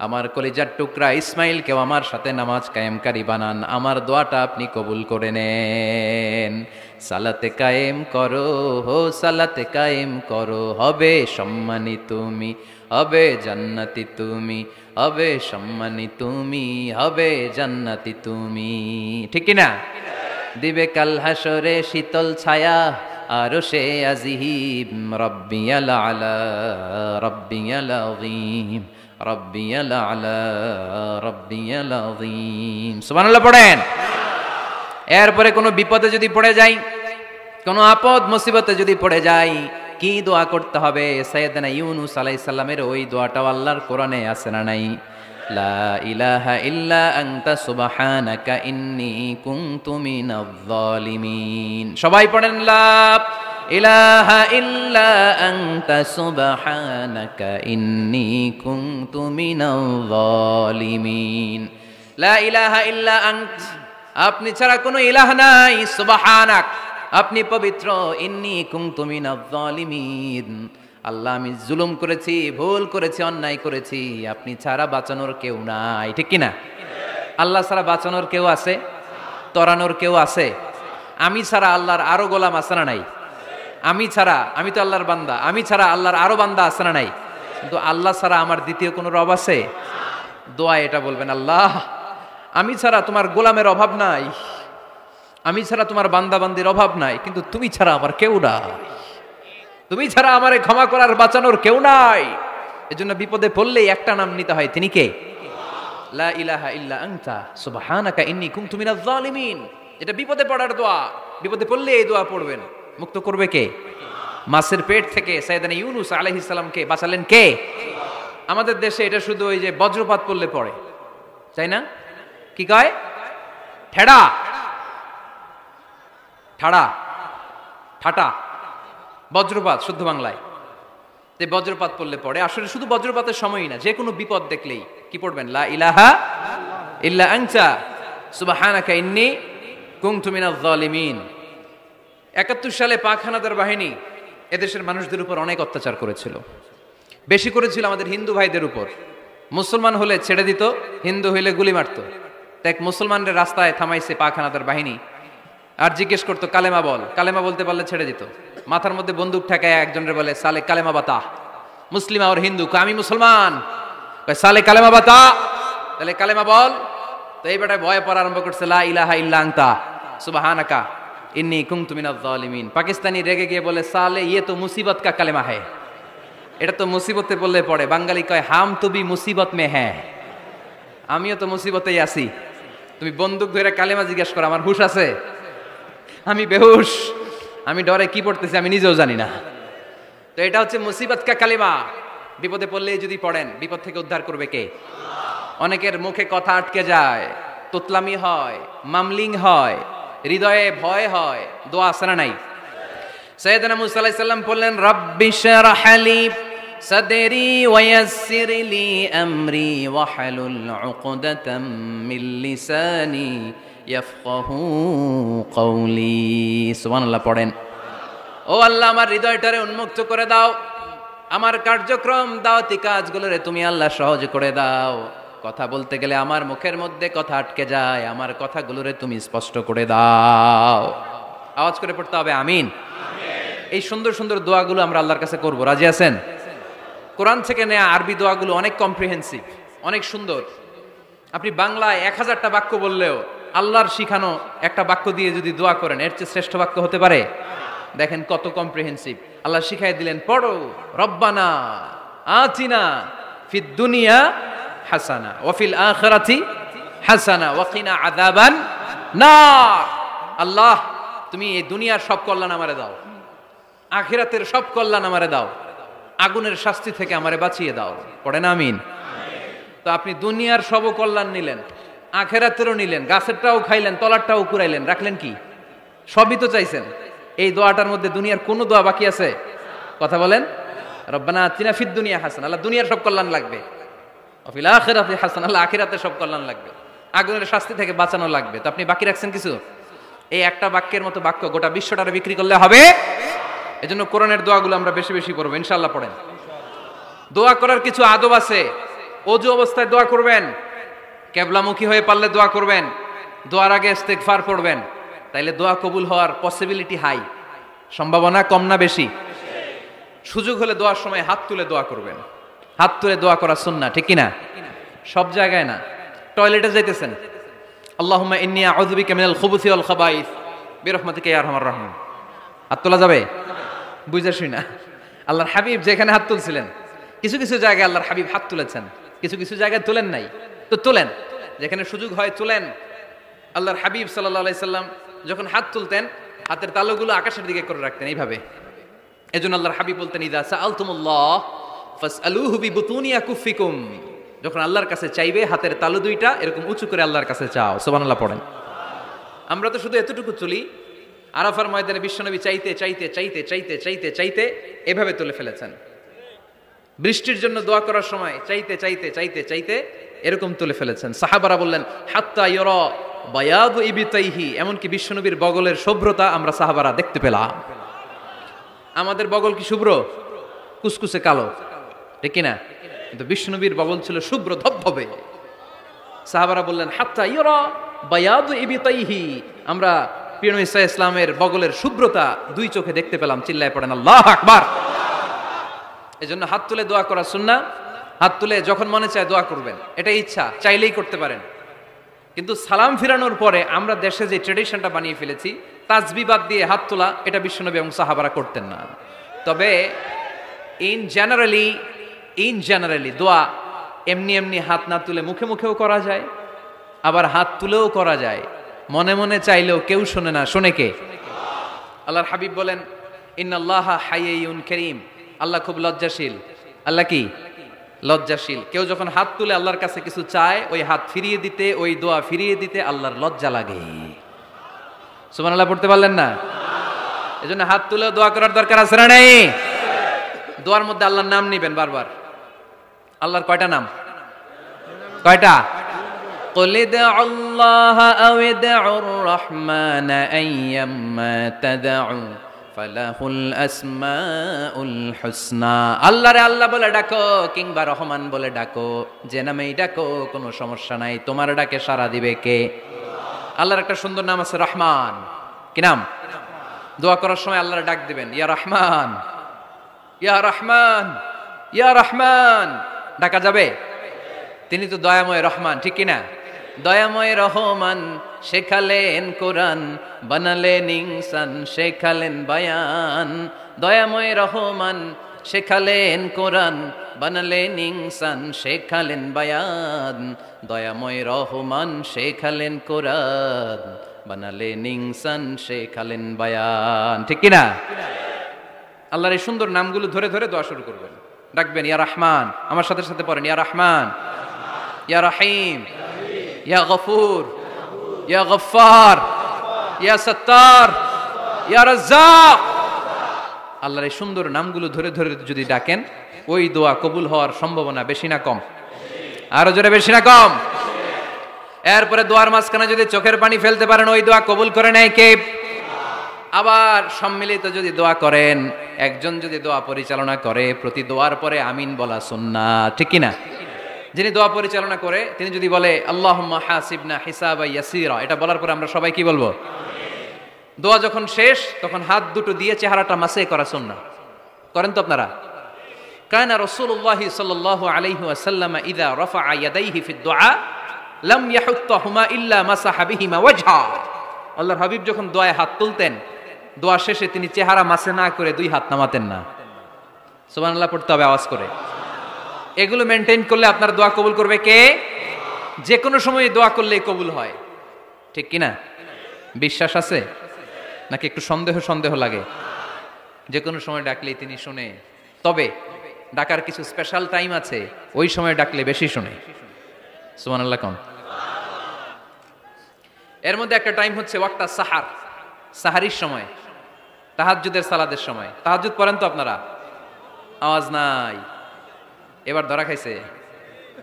আমার কলিজার টুকরা ইসমাইলকেও আমার সাথে নামাজ কায়েমকারী বানান, আমার দোয়াটা আপনি কবুল করে নেন। সালাতে কায়েম করো, হো সালাতে কায়েম করো, হবে সম্মানী তুমি, হবে জান্নাতি তুমি, হবে সম্মানী তুমি, হবে জান্নাতি তুমি, ঠিক না? দিবে কাল হাসরে শীতল ছায়া আরশে আজিম, রব্বিয়াল আলা রব্বিয়াল আযীম, রব্বিয়াল আলা রব্বিয়াল আযীম। সুবহানাল্লাহ পড়েন। এরপরে কোনো বিপদে যদি পড়ে যাই, কোনো আপদ মুসিবতে যদি পড়ে যাই, কি দোয়া করতে হবে? সাইয়েদনা ইউনূস আলাইহিস সালামের ওই দোয়াটাও আল্লাহর কোরআনে আছে না নাই? লা ইলাহা ইল্লা আনতা সুবহানাকা ইন্নী কুনতু মিনাজ জালিমিন। সবাই পড়েন লা ইলাহা ইল্লা আনতা সুবহানাকা ইন্নী কুনতু মিনাজ জালিমিন। লা ইলাহা ইল্লা আনত, আপনি ছাড়া কোনো ইলাহ নাই, সুবহানাক, আপনি পবিত্র, ইন্নী কুনতু মিনাজ জালিমিন, আল্লাহ আমি জুলুম করেছি, ভুল করেছি, অন্যায় করেছি, আপনি ছাড়া বাঁচানোর কেউ নাই। ঠিক কিনা? আল্লাহ ছাড়া বাঁচানোর কেউ আছে? তরানোর কেউ আছে? আমি ছাড়া আল্লাহর আরো গোলাম আছে না নাই? আমি ছাড়া, আমি তো আল্লাহর বান্দা, আমি ছাড়া আল্লাহর আরো বান্দা আছে না নাই? কিন্তু আল্লাহ ছাড়া আমার দ্বিতীয় কোনো রব আছে? দোয়া এটা বলবেন, আল্লাহ আমি ছাড়া তোমার গোলামের অভাব নাই, আমি ছাড়া তোমার বান্দা বান্দির অভাব নাই, কিন্তু তুমি ছাড়া আমার কেউ নাই, তুমি ছাড়া আমারে ক্ষমা করার বাঁচানোর কেউ নাই। এজন্য বিপদে পড়লেই একটা নাম নিতে হয়, তিনি কে? লা ইলাহা ইল্লা আনতা সুবহানাকা ইন্নী কুনতু মিনাজ জালিমিন। এটা বিপদে পড়ার দোয়া, বিপদে পড়লে এই দোয়া পড়বেন। মুক্ত করবে কে? মাছের পেট থেকে সাইয়েদনা ইউনূস আলাইহিস সালামকে বাঁচালেন কে? আমাদের দেশে এটা শুধু ওই যে বজ্রপাত পড়লে পড়ে, তাই না? কি কয়? ঠেড়া, ঠাড়া, ঠাটা, বজ্রপাত শুদ্ধ বাংলায়। যে বজ্রপাত পড়লে পড়ে, আসলে শুধু বজ্রপাতের সময়ই না, যে কোনো বিপদ দেখলেই কি পড়বেন? লা ইলাহা ইল্লা আনতা সুবহানাকা ইন্নী কুনতু মিনাজ জালিমিন। ৭১ সালে পাক হানাদার বাহিনী এদেশের মানুষদের উপর অনেক অত্যাচার করেছিল, বেশি করেছিল আমাদের হিন্দু ভাইদের উপর। মুসলমান হলে ছেড়ে দিত, হিন্দু হইলে গুলি মারত। এক মুসলমানদের রাস্তায় থামাইছে পাক হানাদার বাহিনী, আর জিজ্ঞেস করতো কালেমা বল, কালেমা বলতে পারলে ছেড়ে দিত। মাথার মধ্যে বন্দুক ঠেকায় একজনের বলে সালে কালেমা বাতা, মুসলিম আর হিন্দু, আমি মুসলমান, সালে কালেমা বাতা, তাহলে কালেমা বল। তো এই বেটায় ভয় পড়া আরম্ভ করছে, লা ইলাহা ইল্লা আনতা সুবহানাকা ইন্নী কুনতু মিনাজ জালিমিন। পাকিস্তানি রেগে গিয়ে বলে সালে ইয়ে তো মুসিবত কা কালেমা হ্যায়, এটা তো মুসিবতে বললে পড়ে। বাঙালি কয় হাম তো ভি মুসিবত মে হ্যায়, আমিও তো মুসিবতেই আছি, তুমি বন্দুক ধরে কালেমা জিজ্ঞেস করো, আমার হুশ আছে? আমি বেহুশ, আমি ডরে কি পড়তেছি আমি নিজেও জানি না। তো এটা হচ্ছে মুসিবত কা কালিমা। বিপদে পড়লে যদি পড়েন, বিপদ থেকে উদ্ধার করবে কে? অনেকের মুখে কথা আটকে যায়, তোতলামি হয়, মামলিং হয়, হৃদয়ে ভয় হয়, দোয়া আছে না নাই? সাইয়েদনা মুসা আলাইহিস সালাম বললেন, রাব্বি শরহ লি সাদরি ওয়া ইয়াসসির লি আমরি ওয়াহলুল উকদাতাম মিন লিসানি ইয়াফকাহু কওলি। সুবহানাল্লাহ পড়েন। ও আল্লাহ আমার হৃদয়টারে উন্মুক্ত করে দাও, আমার কার্যক্রম দাওয়াতি কাজগুলোরে তুমি আল্লাহ সহজ করে দাও। কথা বলতে গেলে আমার মুখের মধ্যে কথা আটকে যায়, আমার কথাগুলোরে তুমি স্পষ্ট করে দাও। আওয়াজ করে পড়তে হবে আমিন। এই সুন্দর সুন্দর দোয়াগুলো আমরা আল্লাহর কাছে করব, রাজি আছেন? কোরআন থেকে নেয়া আরবি দোয়াগুলো অনেক কম্প্রিহেন্সিভ, অনেক সুন্দর। আপনি বাংলায় ১০০০টা বাক্য বললেও আল্লাহর শিখানো একটা বাক্য দিয়ে যদি দোয়া করেন, এর চেয়ে শ্রেষ্ঠ বাক্য হতে পারে? দেখেন কত কম্প্রিহেন্সিভ। আল্লাহ শিখাই দিলেন, পড়ো রব্বানা আতিনা ফিদ দুনিয়া হাসানা ওয়া ফিল আখিরাতি হাসানা ওয়া কিনা আযাবান নার। আল্লাহ তুমি এই দুনিয়ার সব কল্যাণ আমারে দাও, আখিরাতের সব কল্যাণ আমারে দাও, আগুনের শাস্তি থেকে আমারে বাঁচিয়ে দাও। পড়েন আমিন। তো আপনি দুনিয়ার সব কল্যাণ নিলেন, আখিরাতেরও নিলেন, গাছেরটাও খাইলেন, তলারটাও কুড়াইলেন, রাখলেন কি? সবই তো চাইছেন। এই দোয়াটার মধ্যে দুনিয়ার কোন দোয়া বাকি আছে? কথা বলেন। রব্বানা আতিনা ফিদ দুনিয়া হাসানা, আল্লাহ দুনিয়ার সব কল্যাণ লাগবে। ওয়া ফিল আখিরাতি হাসানা, আল্লাহ আখিরাতের সব কল্যাণ লাগবে, আগুনের শাস্তি থেকে বাঁচানো লাগবে। তো আপনি বাকি রাখছেন কিছু? এই একটা বাক্যের মতো বাক্য গোটা বিশ্বটারে বিক্রি করলে হবে। এজন্য কোরআনের দোয়াগুলো আমরা বেশি বেশি পড়বো, ইনশাআল্লাহ। পড়েন। দোয়া করার কিছু আদব আছে। ওযু অবস্থায় দোয়া করবেন, কিবলামুখী হয়ে পারলে দোয়া করবেন, দোয়ার আগে ইস্তিগফার পড়বেন, তাইলে দোয়া কবুল হওয়ার পসিবিলিটি হাই, সম্ভাবনা কম না বেশি? সুযোগ হলে দোয়ার সময় হাত তুলে দোয়া করবেন, হাত তুলে দোয়া করা সুন্নাহ, ঠিক কিনা? সব জায়গায় না। টয়লেটে যাইতেছেন, আল্লাহুম্মা ইন্নী আউযু বিকা মিনাল খুবুসি ওয়াল খাবাইস বিরহমাতিকা ইয়া আরহামার রাহিম। হাত তোলা যাবে? বুঝাসই না। আল্লাহর হাবিব যেখানে হাত তুলছিলেন, কিছু কিছু জায়গায় আল্লাহর হাবিব হাত তুলেছেন, কিছু কিছু জায়গায় তুলেন নাই। তো তুলেন, যেখানে সুযোগ হয় তুলেন। আল্লাহর হাবিব সাল্লাল্লাহু আলাইহি সাল্লাম যখন হাত তুলতেন, হাতের তালুগুলো আকাশের দিকে করে রাখতেন এইভাবে। এজন্য আল্লাহর হাবিব বলতেন, ইযা সাআলতুমুল্লাহ ফাসআলুহু বিবুতুনি আকুফিকুম, যখন আল্লাহর কাছে চাইবে হাতের তালু দুইটা এরকম উঁচু করে আল্লাহর কাছে চাও, সুবহানাল্লাহ পড়েন। আমরা তো শুধু এতটুকু চলি, আরাফার ময়দানে বিশ্বনবী চাইতে চাইতে চাইতে চাইতে চাইতে চাইতে এভাবে তুলে ফেলেছেন। বৃষ্টির জন্য দোয়া করার সময় চাইতে চাইতে চাইতে চাইতে এরকম তুলে ফেলেছেন। সাহাবারা বললেন হাত্তা ইয়রা বায়াদু ইবতাইহি, এমনকি বিশ্বনবীর বগলের শুভ্রতা আমরা সাহাবারা দেখতে পেলাম। আমাদের বগল কি শুভ্র? কুসকুসে কালো, ঠিক কিনা? কিন্তু বিশ্বনবীর বগল ছিল শুভ্র ধবধবে। সাহাবারা বললেন হাত্তা ইয়রা বায়াদু ইবতাইহি, আমরা প্রিয় নবী সাল্লাল্লাহু আলাইহি ওয়াসাল্লামের বগলের শুভ্রতা দুই চোখে দেখতে পেলাম। চিল্লায় পড়েন আল্লাহু আকবার। এজন্য হাত তুলে দোয়া করা সুন্নাহ। হাত তুলে যখন মনে চায় দোয়া করবেন, এটা ইচ্ছা, চাইলেই করতে পারেন। কিন্তু সালাম ফিরানোর পরে আমরা দেশে যে ট্রেডিশনটা বানিয়ে ফেলেছি, তাসবিহ বাদ দিয়ে হাত তোলা, এটা বিশ্বনবী এবং সাহাবারা করতেন না। তবে ইন জেনারেলি দোয়া এমনি এমনি হাত না তুলে মুখে মুখেও করা যায়, আবার হাত তুলেও করা যায়। মনে মনে চাইলেও কেউ শোনে না, শোনে কে? আল্লাহর হাবিব বলেন ইন্নাল্লাহা হাইয়ুন কারীম, আল্লাহ খুব লজ্জাশীল। আল্লাহ কি? লজ্জাশীল। কেউ যখন হাত তুলে আল্লাহর কাছে কিছু চায়, ওই হাত ফিরিয়ে দিতে, ওই দোয়া ফিরিয়ে দিতে আল্লাহর লজ্জা লাগে। সুবহানাল্লাহ পড়তে পারলেন না? এজন্য হাত তুলে দোয়া করার দরকার আছে না নেই? দোয়ার মধ্যে আল্লাহর নাম নিবেন বারবার। আল্লাহর কয়টা নাম? কয়টা? قل ادعوا الله أو ادعوا الرحمن أيما تدعوا فله الأسماء الحسنى। আল্লাহরে আল্লাহ বলে ডাকো কিংবা রহমান বলে ডাকো, যে নামেই ডাকো কোনো সমস্যা নাই, তোমার ডাকে সাড়া দিবে কে? আল্লাহর একটা সুন্দর নাম আছে রহমান। কি নাম? দোয়া করার সময় আল্লাহর ডাক দিবেন, ইয়া রহমান, ইয়া রহমান, ইয়া রহমান। ডাকা যাবে? তিনি তো দয়াময় রহমান, ঠিক কিনা? দয়াময় রহমান শেখালেন কোরআন, বানালেন ইনসান, শেখালেন বায়ান। দয়াময় রহমান শেখালেন কোরআন, বানালেন ইনসান, শেখালেন বায়ান। দয়াময় রহমান শেখালেন কোরআন, বানালেন ইনসান, শেখালেন বায়ান, ঠিক কিনা? আল্লাহর এই সুন্দর নামগুলো ধরে ধরে দোয়া শুরু করবেন, ডাকবেন ইয়া রহমান। আমার সাথে সাথে পড়েন ইয়া রহমান, ইয়া রহিম, ইয়া গফুর, ইয়া গফফার, ইয়া সত্তার, ইয়া রাজ্জাক। আল্লাহর এই সুন্দর নামগুলো ধরে ধরে যদি ডাকেন, ওই দোয়া কবুল হওয়ার সম্ভাবনা বেশি না কম? আরো জোরে, বেশি না কম? এরপরে দোয়ার মাঝখানে যদি চোখের পানি ফেলতে পারেন, ওই দোয়া কবুল করে নেয় কে? আবার সম্মিলিত যদি দোয়া করেন, একজন যদি দোয়া পরিচালনা করে, প্রতি দোয়ার পরে আমিন বলা সুন্নাহ, ঠিক কিনা? যিনি দোয়া পরিচালনা করে তিনি যদি বলে আল্লাহুম্মা হাসিবনা হিসাবা ইয়াসিরা, এটা বলার পরে আমরা সবাই কি বলবো? দোয়া যখন শেষ তখন হাত দুটো দিয়ে চেহারাটা মাসে করা সুন্নাহ। করেন তো আপনারা? কানা রাসূলুল্লাহ সাল্লাল্লাহু আলাইহি ওয়াসাল্লাম ইযা রাফা'a ইয়াদাইহি ফিদ দুআ লাম ইয়াহুত্তাহুমা ইল্লা মাসাহা বিহিমা ওয়াজহা। আল্লাহর হাবিব যখন দোয়ায় হাত তুলতেন, দোয়া শেষে তিনি চেহারা মাসে না করে দুই হাত নামাতেন না। সুবহানাল্লাহ পড়তে হবে আওয়াজ করে। এগুলো মেনটেন করলে আপনার দোয়া কবুল করবে কে? যে কোনো সময় দোয়া করলেই কবুল হয়, ঠিক কিনা? বিশ্বাস আছে নাকি একটু সন্দেহ সন্দেহ লাগে? যে কোনো সময় ডাকলেই তিনি শুনে, তবে ডাকার কিছু স্পেশাল টাইম আছে, ওই সময় ডাকলে বেশি শুনে। সুবহানাল্লাহ কোন? এর মধ্যে একটা টাইম হচ্ছে ওয়াক্তা সাহার, সাহারির সময়, তাহাজ্জুদের সালাদের সময়। তাহাজ্জুদ পড়েন তো আপনারা? আওয়াজ নাই। এবার ধরা খাইছে,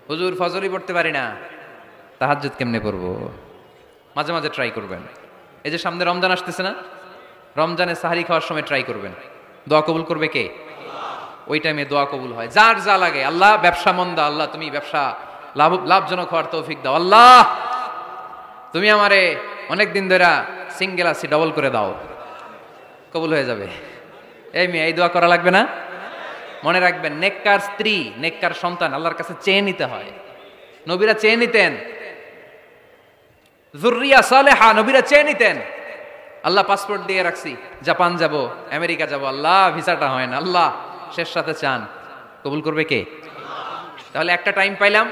হুজুর ফজরই পড়তে পারি না, তাহাজ্জুদ কেমনে পড়বো? মাঝে মাঝে ট্রাই করবেন। এই যে সামনে রমজান আসতেছে না, রমজানে সাহারি খাওয়ার সময় ট্রাই করবেন। দোয়া কবুল করবে কে? ওই টাইমে দোয়া কবুল হয়। যার যা লাগে, আল্লাহ ব্যবসা মন্দা, আল্লাহ তুমি ব্যবসা লাভজনক হওয়ার তৌফিক দাও, আল্লাহ তুমি আমারে অনেকদিন ধরে সিঙ্গেল আছি, ডবল করে দাও, কবুল হয়ে যাবে। এই মেয়ে, এই দোয়া করা লাগবে না? মনে রাখবেন, নেককার স্ত্রী, নেককার সন্তান আল্লাহর কাছে চেয়ে নিতে হয়। নবীরা চেয়ে নিতেন, যুররিয়া সালেহা নবীরা চেয়ে নিতেন। আল্লাহ পাসপোর্ট দিয়ে রাখছি, জাপান যাব, আমেরিকা যাব, আল্লাহ ভিসাটা হয় না, আল্লাহ শেষ সাথে চান, কবুল করবে কে? তাহলে একটা টাইম পাইলাম,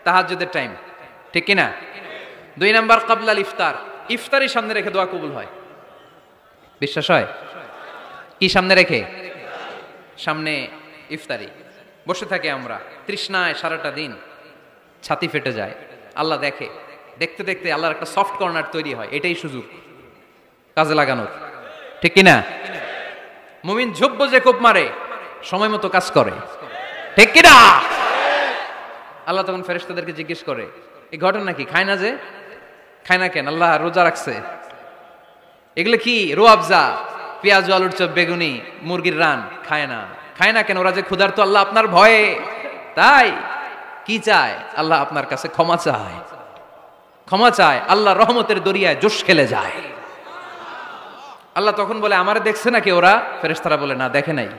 তাহাজ্জুদের টাইম, ঠিক কিনা? 2 নাম্বার ক্বাবলাল ইফতার, ইফতারি সামনে রেখে দোয়া কবুল হয়। বিশ্বাস হয়? কি সামনে রেখে? সামনে ইফতারি। বসে থাকে আমরা তৃষ্ণায় সারাটা দিন, ছাতি ফেটে যায়, আল্লাহ দেখে, দেখতে দেখতে আল্লাহর একটা সফট কর্নার তৈরি হয়। এটাই সুযোগ কাজে লাগানোর, ঠিক কিনা? মুমিন ঝুব্ব যে কোপ মারে, সময় মতো কাজ করে, ঠিক কিনা? আল্লাহ তখন ফেরেশতাদেরকে জিজ্ঞেস করে, এই ঘটনা কি? খায় না যে, খায় না কেন? আল্লাহ রোজা রাখছে। এগুলো কি? রোয়াবজা, পেঁয়াজ, আলুর চপ, বেগুনি, মুরগির রান। খায় না। খায় না কেন? ওরা যে ক্ষুধার্ত, আল্লাহ আপনার ভয়ে। তাই কি চায়? আল্লাহ আপনার কাছে ক্ষমা চায়, ক্ষমা চায়। আল্লাহ রহমতের দরিয়ায় জোশ খেলে যায়। আল্লাহ তখন বলে, আমারে দেখছে নাকি ওরা? ফেরেশতারা বলে, না, দেখে নাই।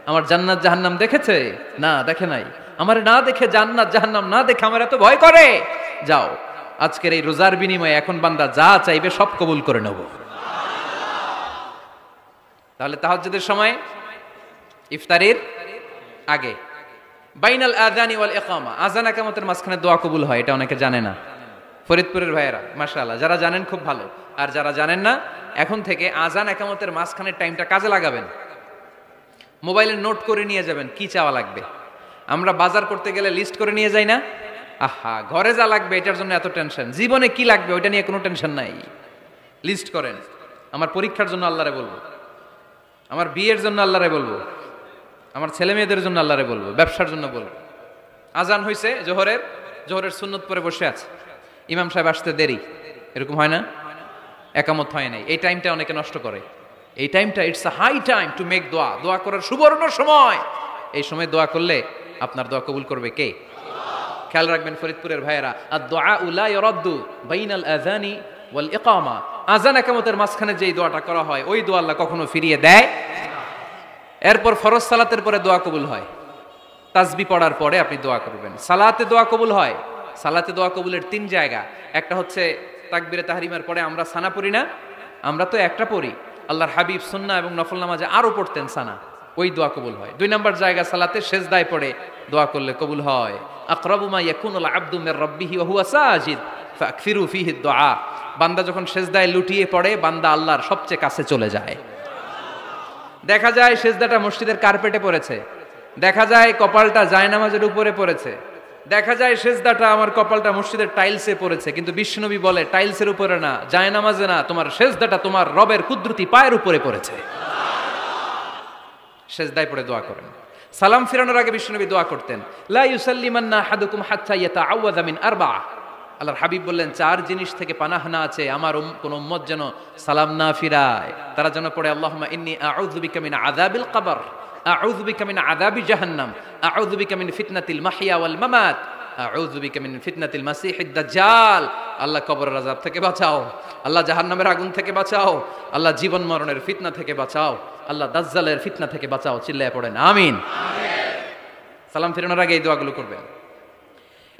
আমার জান্নাত জাহান্নাম দেখেছে? না, দেখে নাই। আমারে না দেখে, জান্নাত জাহান্নাম না দেখে আমার এত ভয় করে? যাও, আজকের এই রোজার বিনিময়ে এখন বান্দা যা চাইবে সব কবুল করে নেব। তাহলে তাহাজ্জুদের সময়, ইফতারের আগে, বাইনাল আযানি ওয়াল ইকামা, আযান ইকামতের মাঝখানে দোয়া কবুল হয়। এটা অনেকে জানে না। ফরিদপুরের ভাইয়েরা মাশাআল্লাহ, যারা জানেন খুব ভালো, আর যারা জানেন না, এখন থেকে আযান ইকামতের মাঝখানের টাইমটা কাজে লাগাবেন। মোবাইলে নোট করে নিয়ে যাবেন কি চাওয়া লাগবে। আমরা বাজার করতে গেলে লিস্ট করে নিয়ে যাই না? আহা, ঘরে যা লাগবে এটার জন্য এত টেনশন, জীবনে কি লাগবে ওইটা নিয়ে কোনো টেনশন নাই। লিস্ট করেন। আমার পরীক্ষার জন্য আল্লাহরে বলবো, আমার বিয়ের জন্য আল্লাহরে বলবো, আমার ছেলে মেয়েদের জন্য আল্লাহরে বলবো, ব্যবসার জন্য বলবো। আজান হয়েছে জোহরের সুন্নত পরে বসে আছে, ইমাম সাহেব আসতে দেরি, এরকম হয় না? একামত হয় নাই, এই টাইমটা অনেকে নষ্ট করে। এই টাইমটা it's a high time to make দোয়া, দোয়া করার সুবর্ণ সময়। এই সময় দোয়া করলে আপনার দোয়া কবুল করবে কে? খেয়াল রাখবেন ফরিদপুরের ভাইয়েরা, আদ-দুআ লা ইরাদ্দু বাইনাল আযানি ওয়াল ইকামা, আযান ইকামতের মাঝখানে যেই দোয়াটা করা হয় ওই দোয়া আল্লাহ কখনো ফিরিয়ে দেয়। এরপর ফরজ সালাতের পরে দোয়া কবুল হয়, তাসবিহ পড়ার পরে আপনি দোয়া করবেন। সালাতে দোয়া কবুল হয়, সালাতে দোয়া কবুলের 3 জায়গা। একটা হচ্ছে তাকবীরে তাহরিমার পরে আমরা সানা পড়ি না, আমরা তো একটা পড়ি, আল্লাহর হাবিব সুন্নাহ এবং নফল নামাজে আরো পড়তেন সানা, ওই দোয়া কবুল হয়। 2 নম্বর জায়গা সালাতে সেজদায় পড়ে দোয়া করলে কবুল হয়। আকরাবু মা ইয়াকুনুল আবদু মির রাব্বিহি ওয়া হুয়া সাজিদ ফাকফিরু ফীহি দুআ, বান্দা যখন সেজদায় লুটিয়ে পড়ে বান্দা আল্লাহর সবচেয়ে কাছে চলে যায়। দেখা যায় সেজদাটা মসজিদের কার্পেটে পড়েছে, দেখা যায় কপালটা জায়নামাজের উপরে পড়েছে, দেখা যায় সেজদাটা আমার কপালটা মসজিদের টাইলসে পড়েছে, কিন্তু বিশ্বনবী বলে টাইলসের উপরে না, জায়নামাজে না, তোমার সেজদাটা তোমার রবের কুদরতি পায়ের উপরে পড়েছে। সেজদায় পড়ে দোয়া করেন। সালাম ফিরানোর আগে বিশ্বনবী দোয়া করতেন, লা ইউসাল্লিমান্না আহাদুকুম হাত্তা ইয়াতাআওয়াযা মিন আরবা'a, আল্লাহর হাবিব বললেন 4 জিনিস থেকে পানাহ না আছে আমার কোন উম্মত যেন সালাম না ফিরায়। তারা যেন পড়ে, আল্লাহুম্মা ইন্নী আউযু বিকা মিন আযাবিল কবর, আউযু বিকা মিন আযাবি জাহান্নাম, আউযু বিকা মিন ফিতনাতিল মাহইয়া ওয়াল মামাত, আউযু বিকা মিন ফিতনাতিল মাসিহিদ দাজ্জাল। আল্লাহ কবরের আযাব থেকে বাঁচাও, আল্লাহ জাহান্নামের আগুন থেকে বাঁচাও, আল্লাহ জীবন মরণের ফিতনা থেকে বাঁচাও, আল্লাহ দাজ্জালের ফিতনা থেকে বাঁচাও। চিল্লায়ে পড়েন আমিন। সালাম ফিরানোর আগে এই দোয়াগুলো করবেন।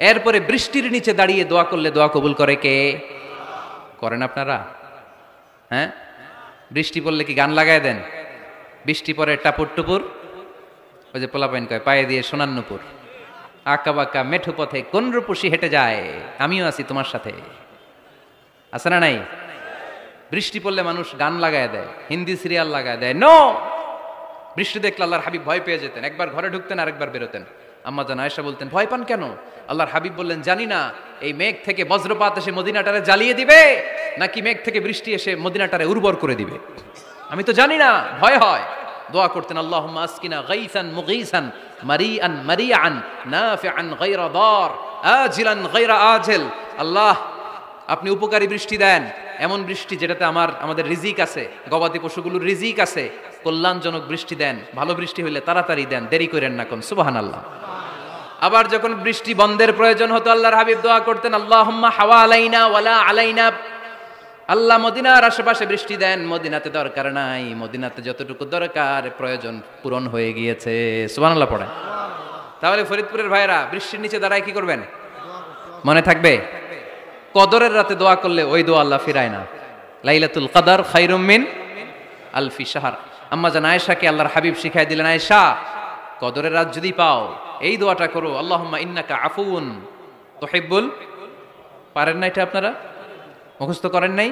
এরপরে বৃষ্টির নিচে দাঁড়িয়ে দোয়া করলে দোয়া কবুল করে কে? করেন আপনারা? হ্যাঁ, বৃষ্টি পড়লে কি গান লাগায় দেন? বৃষ্টি পরে টাপুর টুপুর, ওই যে পোলাপাইন কয় পায়ে দিয়ে সোনার নুপুর, আঁকা বাঁকা মেঠো পথে কোন রূপসী হেঁটে যায়, আমিও আছি তোমার সাথে, আছে না নাই? বৃষ্টি পড়লে মানুষ গান লাগায় দেয়, হিন্দি সিরিয়াল লাগায় দেয়। নো, বৃষ্টি দেখলে আল্লাহর হাবিব ভয় পেয়ে যেতেন, একবার ঘরে ঢুকতেন আরেকবার বেরোতেন। আম্মা জান আয়েশা বলতেন, ভয় পান কেন? আল্লাহর হাবিব বললেন, জানি না এই মেঘ থেকে বজ্রপাত এসে মদিনাটারে জ্বালিয়ে দিবে নাকি মেঘ থেকে বৃষ্টি এসে মদিনাটারে উর্বর করে দিবে, আমি তো জানি না, ভয় হয়। দোয়া করতেন, আল্লাহুম্মা আসকিনা গাইসান মুগীসান মারিআন মারিআন নাফিআন গায়রা দার আজিলান গায়রা আজিল। আল্লাহ, আপনি উপকারী বৃষ্টি দেন, এমন বৃষ্টি যেটাতে আমাদের রিজিক আছে, গবাদি পশুগুলোর রিজিক আছে, কল্যাণজনক বৃষ্টি দেন, ভালো বৃষ্টি হইলে তাড়াতাড়ি দেন, দেরি করেন না কোন। সুবহানাল্লাহ। আবার যখন বৃষ্টি বন্ধের প্রয়োজন হতো আল্লাহর হাবিব দোয়া করতেন, আল্লাহুম্মা হাওয়া আলাইনা ওয়ালা আলাইনা, আল্লাহ মদিনার আশেপাশে বৃষ্টি দেন, মদিনাতে দরকার নাই, মদিনাতে যতটুকু দরকার প্রয়োজন পূরণ হয়ে গিয়েছে। সুবহানাল্লাহ পড়েন। তাহলে ফরিদপুরের ভাইরা বৃষ্টির নিচে দাঁড়ায় কি করবেন? মনে থাকবে, কদরের রাতে দোয়া করলে ওই দোয়া আল্লাহ ফিরায় না। লাইলাতুল কদর খায়রুম মিন আলফি শাহর। আম্মা জান আয়েশাকে আল্লাহর হাবিব শিখাই দিলেন, আয়েশা কদরের রাত যদি পাও এই দোয়াটা করো, আল্লাহুম্মা ইন্নাকা আফুউন তুহিব্বুল, পারেন না এটা আপনারা? মুখস্থ করেন নাই?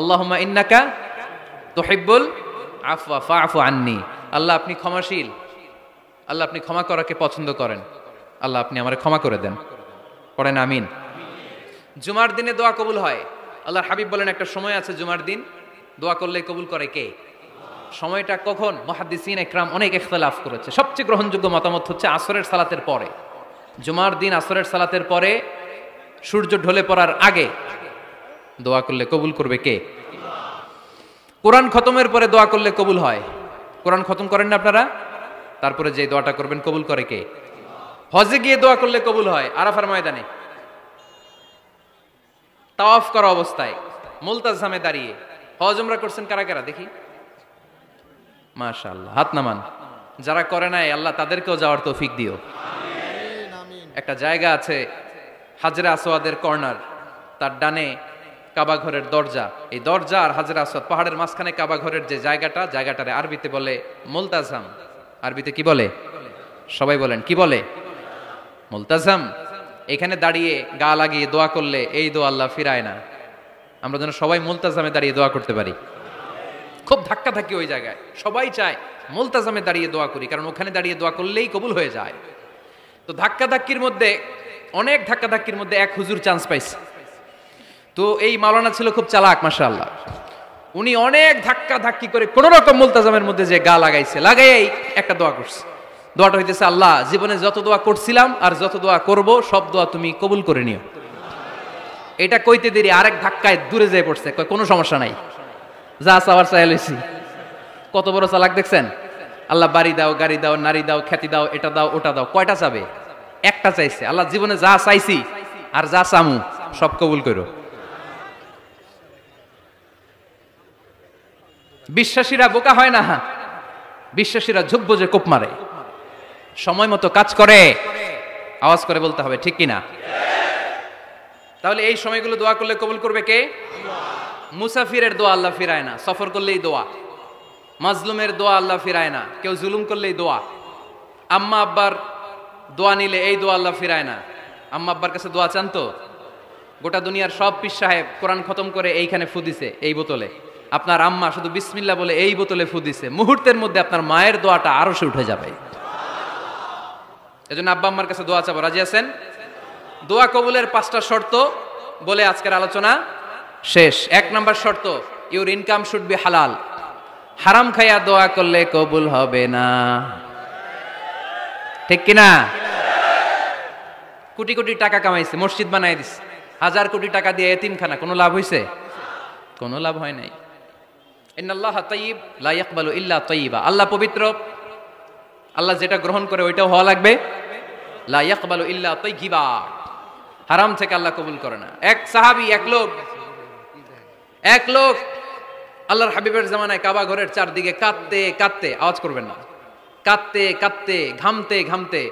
আল্লাহুম্মা ইন্নাকা তুহিব্বুল আফওয়া ফাআফু আন্নি, আল্লাহ আপনি ক্ষমাশীল, আল্লাহ আপনি ক্ষমা করাকে পছন্দ করেন, আল্লাহ আপনি আমারে ক্ষমা করে দেন। পড়েন আমিন। জুমার দিনে দোয়া কবুল হয়। আল্লাহর হাবিব বলেন একটা সময় আছে জুমার দিন দোয়া করলে কবুল করে কে? সময়টা কখন? মুহাদ্দিসিন ইকরাম অনেক ইখতিলাফ করেছে। সবচেয়ে গ্রহণযোগ্য মতামত হচ্ছে আসরের সালাতের পরে। জুমার দিন আসরের সালাতের পরে সূর্য ঢলে পড়ার আগে দোয়া করলে কবুল করবে কে? কোরআন খতমের পরে দোয়া করলে কবুল হয়। কোরআন খতম করেন না আপনারা? তারপরে যে দোয়াটা করবেন কবুল করে কে? হজে গিয়ে দোয়া করলে কবুল হয়। আরাফার ময়দানে তাওয়াফ করা অবস্থায় মুলতাজামে দাঁড়িয়ে। হজ উমরা করছেন কারা কারা দেখি? মাশাআল্লাহ, হাত নামান। যারা করে নাই আল্লাহ তাদেরকেও যাওয়ার তৌফিক দিও। একটা জায়গা আছে হাজরে আসওয়াদের কর্নার, তার ডানে কাবা ঘরের দরজা। এই দরজা আর হাজরে আসওয়াদ পাহাড়ের মাঝখানে কাবা ঘরের যে জায়গাটারে আরবিতে বলে মুলতাজাম। আরবিতে কি বলে? সবাই বলেন কি বলে? মুলতাজাম। এখানে দাঁড়িয়ে গা লাগিয়ে দোয়া করলে এই দোয়া আল্লাহ ফিরায় না। আমরা যেন সবাই মুলতাজামে দাঁড়িয়ে দোয়া করতে পারি। খুব ধাক্কা ধাক্কি ওই জায়গায়, সবাই চায় মুলতাজামে দাঁড়িয়ে দোয়া করি, কারণ ওখানে দাঁড়িয়ে দোয়া করলেই কবুল হয়ে যায়। তো ধাক্কা ধাক্কির মধ্যে, অনেক ধাক্কা ধাক্কির মধ্যে এক হুজুর চান্স পাইছে। তো এই মাওলানা ছিল খুব চালাক মাশাআল্লাহ। উনি অনেক ধাক্কা ধাক্কি করে কোন রকম মুলতাজামের মধ্যে যে গা লাগাইছে, লাগাই একটা দোয়া করছে। দোয়াটা হইতেছে, আল্লাহ জীবনে যত দোয়া করছিলাম আর যত দোয়া করব সব দোয়া তুমি কবুল করে নিও। এটা কইতে দেরি আরেক ধাক্কায় দূরে যেয়ে পড়ছে, কোনো সমস্যা নাই, যা চাওয়ার চাই লইছি। কত বড় চালাক দেখছেন? আল্লাহ বাড়ি দাও, গাড়ি দাও, নারী দাও, খ্যাতি দাও, এটা দাও, ওটা দাও। কয়টা চাবে? একটা চাইছে। আল্লাহ জীবনে যা চাইছি আর যা চামু সব কবুল করো। বিশ্বাসীরা বোকা হয় না, বিশ্বাসীরা ঝুঁকবো যে কোপ মারে। সময় মতো কাজ করে, আওয়াজ করে বলতে হবে ঠিক কিনা? তাহলে এই সময়গুলো দোয়া করলে কবুল করবে কে? মুসাফিরের দোয়া আল্লাহ ফিরায় না, সফর করলেই দোয়া। মাজলুমের দোয়া আল্লাহ ফিরায় না, কেউ জুলুম করলেই দোয়া। আম্মা আব্বার দোয়া নিলে এই দোয়া আল্লাহ ফিরায় না। আম্মা আব্বার কাছে দোয়া চান তো? গোটা দুনিয়ার সব পীর সাহেব কোরআন খতম করে এইখানে ফু দিছে এই বোতলে, আপনার আম্মা শুধু বিসমিল্লাহ বলে এই বোতলে ফু দিছে, মুহূর্তের মধ্যে আপনার মায়ের দোয়াটা আরশে উঠে যাবে। এজন্য আব্বা আম্মার কাছে দোয়া চাবো, রাজি আছেন? দোয়া কবুলের 5টা শর্ত বলে আজকের আলোচনা শেষ। 1 নাম্বার শর্ত, ইউর ইনকাম শুড বি হালাল। হারাম খাইয়া দোয়া করলে কবুল হবে না, ঠিক কিনা? কোটি কোটি টাকা কামাইছে, মসজিদ বানাই দিছে, 1000 কোটি টাকা দিয়ে এতিমখানা, কোনো লাভ হইছে? কোনো লাভ হয় নাই। ইন্নাল্লাহা তাইয়্যিব লা ইয়াকবালু ইল্লা তাইয়্যিবা। আল্লাহ পবিত্র, আল্লাহ যেটা গ্রহণ করে ওইটাও হওয়া লাগবে। লা ইয়াকবালু ইল্লা তাইয়্যিবা, হারাম থেকে আল্লাহ কবুল করে না। এক সাহাবী, এক লোক আল্লাহর হাবিবের জামানায় কাবা ঘরের চারদিকে কাঁদতে কাঁদতে, আওয়াজ করবেন না, কাঁদতে কাঁদতে, ঘামতে ঘামতে,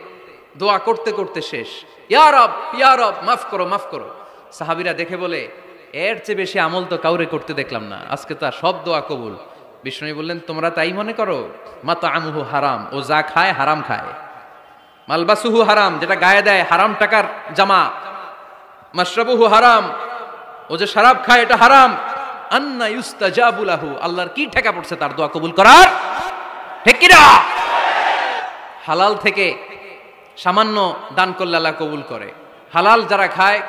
দোয়া করতে করতে শেষ। ইয়া রব, ইয়া রব, মাফ করো, মাফ করো। সাহাবীরা দেখে বলে, এর চেয়ে বেশি আমল তো কাউরে করতে দেখলাম না, আজকে তার সব দোয়া কবুল। বিষ্ণু বললেন, তোমরা তাই মনে করো? মাতাআমুহু হারাম, ও যা খায় হারাম খায়। মালবাসুহু হারাম, যেটা গায়ে দেয় হারাম টাকার জামা। মাশরাবুহু হারাম, ও যে শরাব খায় এটা হারাম। আন্না ইউস্তাজাবু লাহু, আল্লাহর কি ঠেকা পড়ছে তার দোয়া কবুল করার? ঠিক কি না? হালাল থেকে সামান্য দান করলে আল্লাহ কবুল করে। হালাল যারা খায়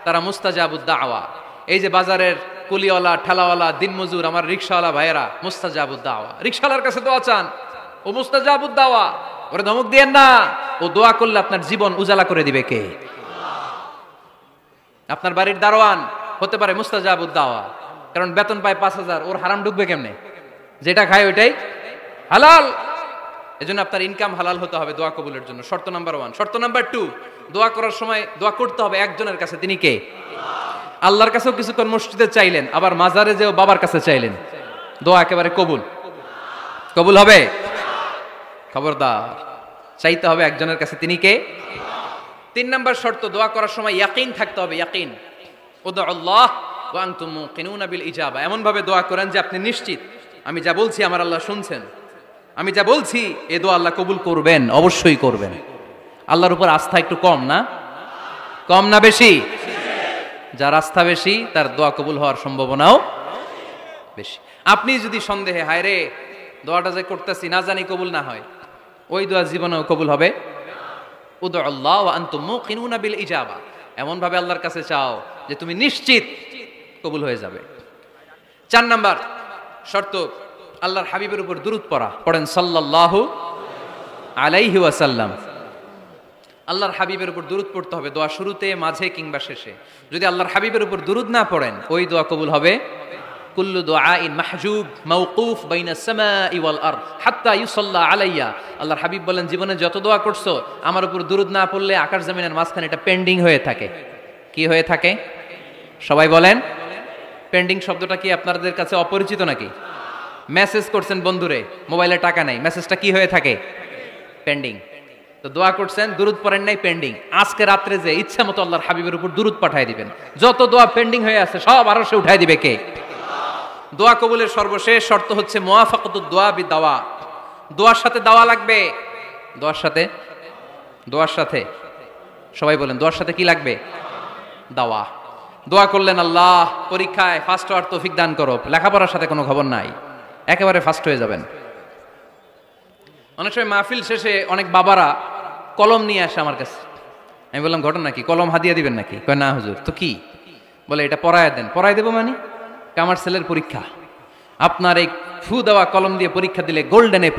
তারা মুস্তাজাবুদ দাওয়া। এই যে বাজারের কুলিওয়ালা, ঠেলাওয়ালা, দিনমজুর, আমার রিকশাওয়ালা ভাইয়েরা, মুস্তাজাবুদ দাওয়া। রিকশাওয়ালার কাছে দোয়া চান, ও মুস্তাজাবুদ দাওয়া। ওরে ধমক দিয়েন না, ও দোয়া করলে আপনার জীবন উজালা করে দিবে কে? আপনার বাড়ির দারোয়ান হতে পারে মুস্তাজাবুদ দাওয়া, কারণ বেতন পায় 5000, ওর হারাম ঢুকবে কেমনে? যেটা খায় ওইটাই হালাল। এজন্য আপনার ইনকাম হালাল হতে হবে দোয়া কবুলের জন্য। শর্ত নাম্বার 1। শর্ত নাম্বার 2, দোয়া করার সময় দোয়া করতে হবে একজনের কাছে, তিনি কে? আল্লাহর কাছেও কিছুক্ষণ মসজিদে চাইলেন, আবার মাজারে যেও বাবার কাছে চাইলেন, দোয়া একেবারে কবুল। কবুল হবে? খবরদার, চাইতে হবে একজনের কাছে, তিনি কে? 3 নাম্বার শর্ত, দোয়া করার সময় ইয়াকিন থাকতে হবে। ইয়াকিন, উদউল্লাহ ওয়া আনতুম মুকিনুনা বিল ইজাবা। এমন ভাবে দোয়া করেন যে আপনি নিশ্চিত, আমি যা বলছি আমার আল্লাহ শুনছেন, আমি যা বলছি এ দোয়া আল্লাহ কবুল করবেন, অবশ্যই করবেন। আল্লাহর উপর আস্থা একটু কম না? কম না বেশি? যার আস্থা বেশি তার দোয়া কবুল হওয়ার সম্ভাবনাও বেশি। আপনি যদি সন্দেহে, হায় রে দোয়াটা যে করতেছি না জানি কবুল না হয়, ওই দোয়া জীবনেও কবুল হবে। উদউল্লাহ ওয়া আনতুম মুকিনুনা বিল ইজাবা। এমন ভাবে আল্লাহর কাছে চাও যে তুমি নিশ্চিত কবুল হয়ে যাবে। 4 নাম্বার শর্ত, আল্লাহর হাবিবের উপর দুরূদ পড়া। পড়েন সাল্লাল্লাহু আলাইহি ওয়াসাল্লাম। আল্লাহর হাবিবের উপর দুরূদ পড়তে হবে দোয়া শুরুতে, মাঝে কিংবা শেষে। যদি আল্লাহর হাবিবের উপর দুরূদ না পড়েন ওই দোয়া কবুল হবে কুল্লু দুআইন মাহজুব মাওকুফ বাইনা সামাই ওয়াল আরদ হাত্তা ইউসাল্লা আলাইয়া। আল্লাহর হাবিব বলেন, জীবনে যত দোয়া করছো আমার উপর দুরূদ না পড়লে আকাশ জমিনের মাঝখানে এটা পেন্ডিং হয়ে থাকে। কি হয়ে থাকে? সবাই বলেন। পেন্ডিং শব্দটা কি আপনাদের কাছে অপরিচিত নাকি? মেসেজ করছেন বন্ধুরে, মোবাইলে টাকা নাই, মেসেজটা কি হয়ে থাকে? পেন্ডিং। তো দোয়া করছেন, দুরূদ পড়েন নাই, পেন্ডিং। আজকে রাত্রে যে ইচ্ছা মতো আল্লাহর হাবিবের উপর দুরূদ পাঠিয়ে দিবেন, যত দোয়া পেন্ডিং হয়ে আছে সব আরশে উঠাই দিবে কে? দোয়া কবুলের সর্বশেষ শর্ত হচ্ছে মুওয়াফাকাতুদ দোয়া বিদাওয়া। দোয়ার সাথে দাওয়া লাগবে। দোয়ার সাথে সবাই বলেন, দোয়ার সাথে কি লাগবে? দাওয়া। দোয়া করলেন, আল্লাহ পরীক্ষায় ফার্স্ট হওয়ার তৌফিক দান করো, লেখাপড়ার সাথে কোনো খবর নাই, একেবারে ফার্স্ট হয়ে যাবেন। অনেক সময় মাহফিল শেষে অনেক বাবারা কলম নিয়ে আসে আমার কাছে। আমি বললাম, ঘটনা কি? কলম হাদিয়া দিবেন নাকি? কয় না হুজুর। তো কি? বলে এটা পড়ায় দেন। পড়ায় দেবো মানে? আমার ছেলের পরীক্ষা, আপনার এই ফু দেওয়া কলম দিয়ে পরীক্ষা দিলে গোল্ডেন A+।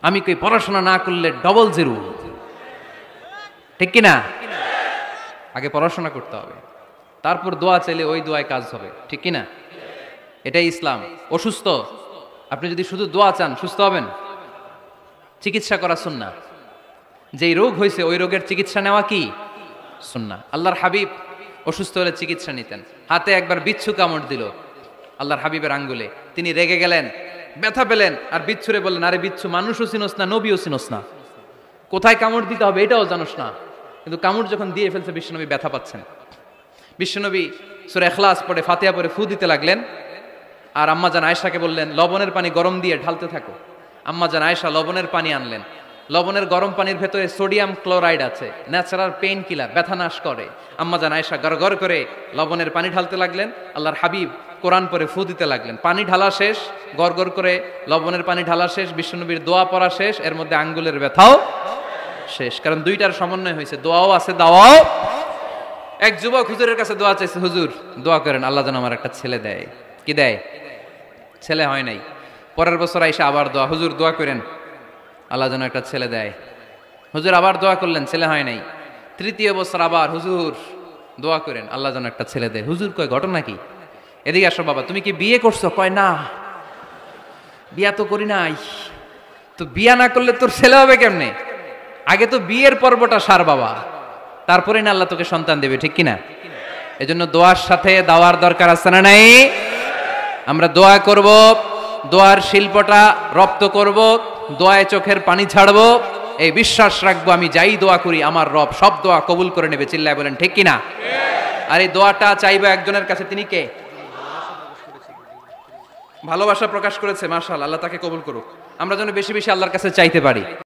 আমি কই পড়াশোনা না করলে ডবল 0। ঠিক কিনা? আগে পড়াশোনা করতে হবে, তারপর দোয়া চাইলে ওই দোয়ায় কাজ হবে। ঠিক কিনা? এটাই ইসলাম। অসুস্থ আপনি যদি শুধু দোয়া চান সুস্থ হবেন? চিকিৎসা করা সুন্নাহ। যেই রোগ হয়েছে ওই রোগের চিকিৎসা নেওয়া কি সুন্নাহ। আল্লাহর হাবিব অসুস্থ হলে চিকিৎসা নিতেন। হাতে একবার বিচ্ছু কামড় দিল আল্লাহর হাবিবের আঙ্গুলে, তিনি রেগে গেলেন, ব্যথা পেলেন, আর বিচ্ছুরে বললেন, আরে বিচ্ছু, মানুষও চিনোস না, নবীও চিনোস না, কোথায় কামড় দিতে হবে এটাও জানোস না। কিন্তু কামড় যখন দিয়ে ফেলছে বিশ্বনবী ব্যথা পাচ্ছেন। বিশ্বনবী সূরা ইখলাস পড়ে ফাতিহা পড়ে ফু দিতে লাগলেন। আর আম্মাজান আয়েশাকে বললেন, লবণের পানি গরম দিয়ে ঢালতে থাকো। আম্মাজান আয়েশা লবণের পানি আনলেন। লবণের গরম পানির ভেতরে সোডিয়াম ক্লোরাইড আছে, ন্যাচারাল পেইন কিলার, ব্যথা নাশ করে। আম্মাজান আয়েশা গড়গড় করে লবণের পানি ঢালতে লাগলেন। আল্লাহর হাবিব কোরআন পড়ে ফু দিতে লাগলেন। পানি ঢালা শেষ, গড়গড় করে লবণের পানি ঢালা শেষ, বিশ্বনবীর দোয়া পড়া শেষ, এর মধ্যে আঙ্গুলের ব্যথাও শেষ। কারণ দুইটার সমন্বয় হয়েছে, দোয়াও আছে দাওয়াও। এক যুবক হুজুরের কাছে দোয়া চাইছে, হুজুর দোয়া করেন আল্লাহ যেন আমার একটা ছেলে দেয়। কি দেয়? ছেলে হয় নাই। পরের বছর আইসা আবার দোয়া, হুজুর দোয়া করেন আল্লাহ যেন একটা ছেলে দেয়। হুজুর আবার দোয়া করলেন, ছেলে হয় নাই। তৃতীয় বছর আবার, হুজুর দোয়া করেন আল্লাহ যেন একটা ছেলে দেয়। হুজুর কয়, ঘটনা কি? এদিকে আসো বাবা, তুমি কি বিয়ে করছো? কয় না, বিয়া তো করি নাই। তো বিয়া না করলে তোর ছেলে হবে কেমনে? আগে তো বিয়ের পর্বটা সার বাবা, তারপরে না আল্লাহ তোকে সন্তান দেবে। ঠিক কিনা? এজন্য দোয়ার সাথে দাওয়ার দরকার আছে না নাই? আমরা দোয়া করব, দোয়ার শিল্পটা রপ্ত করব, দোয়ায় চোখের পানি ছাড়বো, এই বিশ্বাস রাখবো আমি যাই দোয়া করি আমার রব সব দোয়া কবুল করে নেবে। চিল্লায় বলেন ঠিক কিনা? আর এই দোয়াটা চাইবো একজনের কাছে, তিনি কে? ভালোবাসা প্রকাশ করেছে, মাশাআল্লাহ, আল্লাহ তাকে কবুল করুক। আমরা যেন বেশি বেশি আল্লাহর কাছে চাইতে পারি।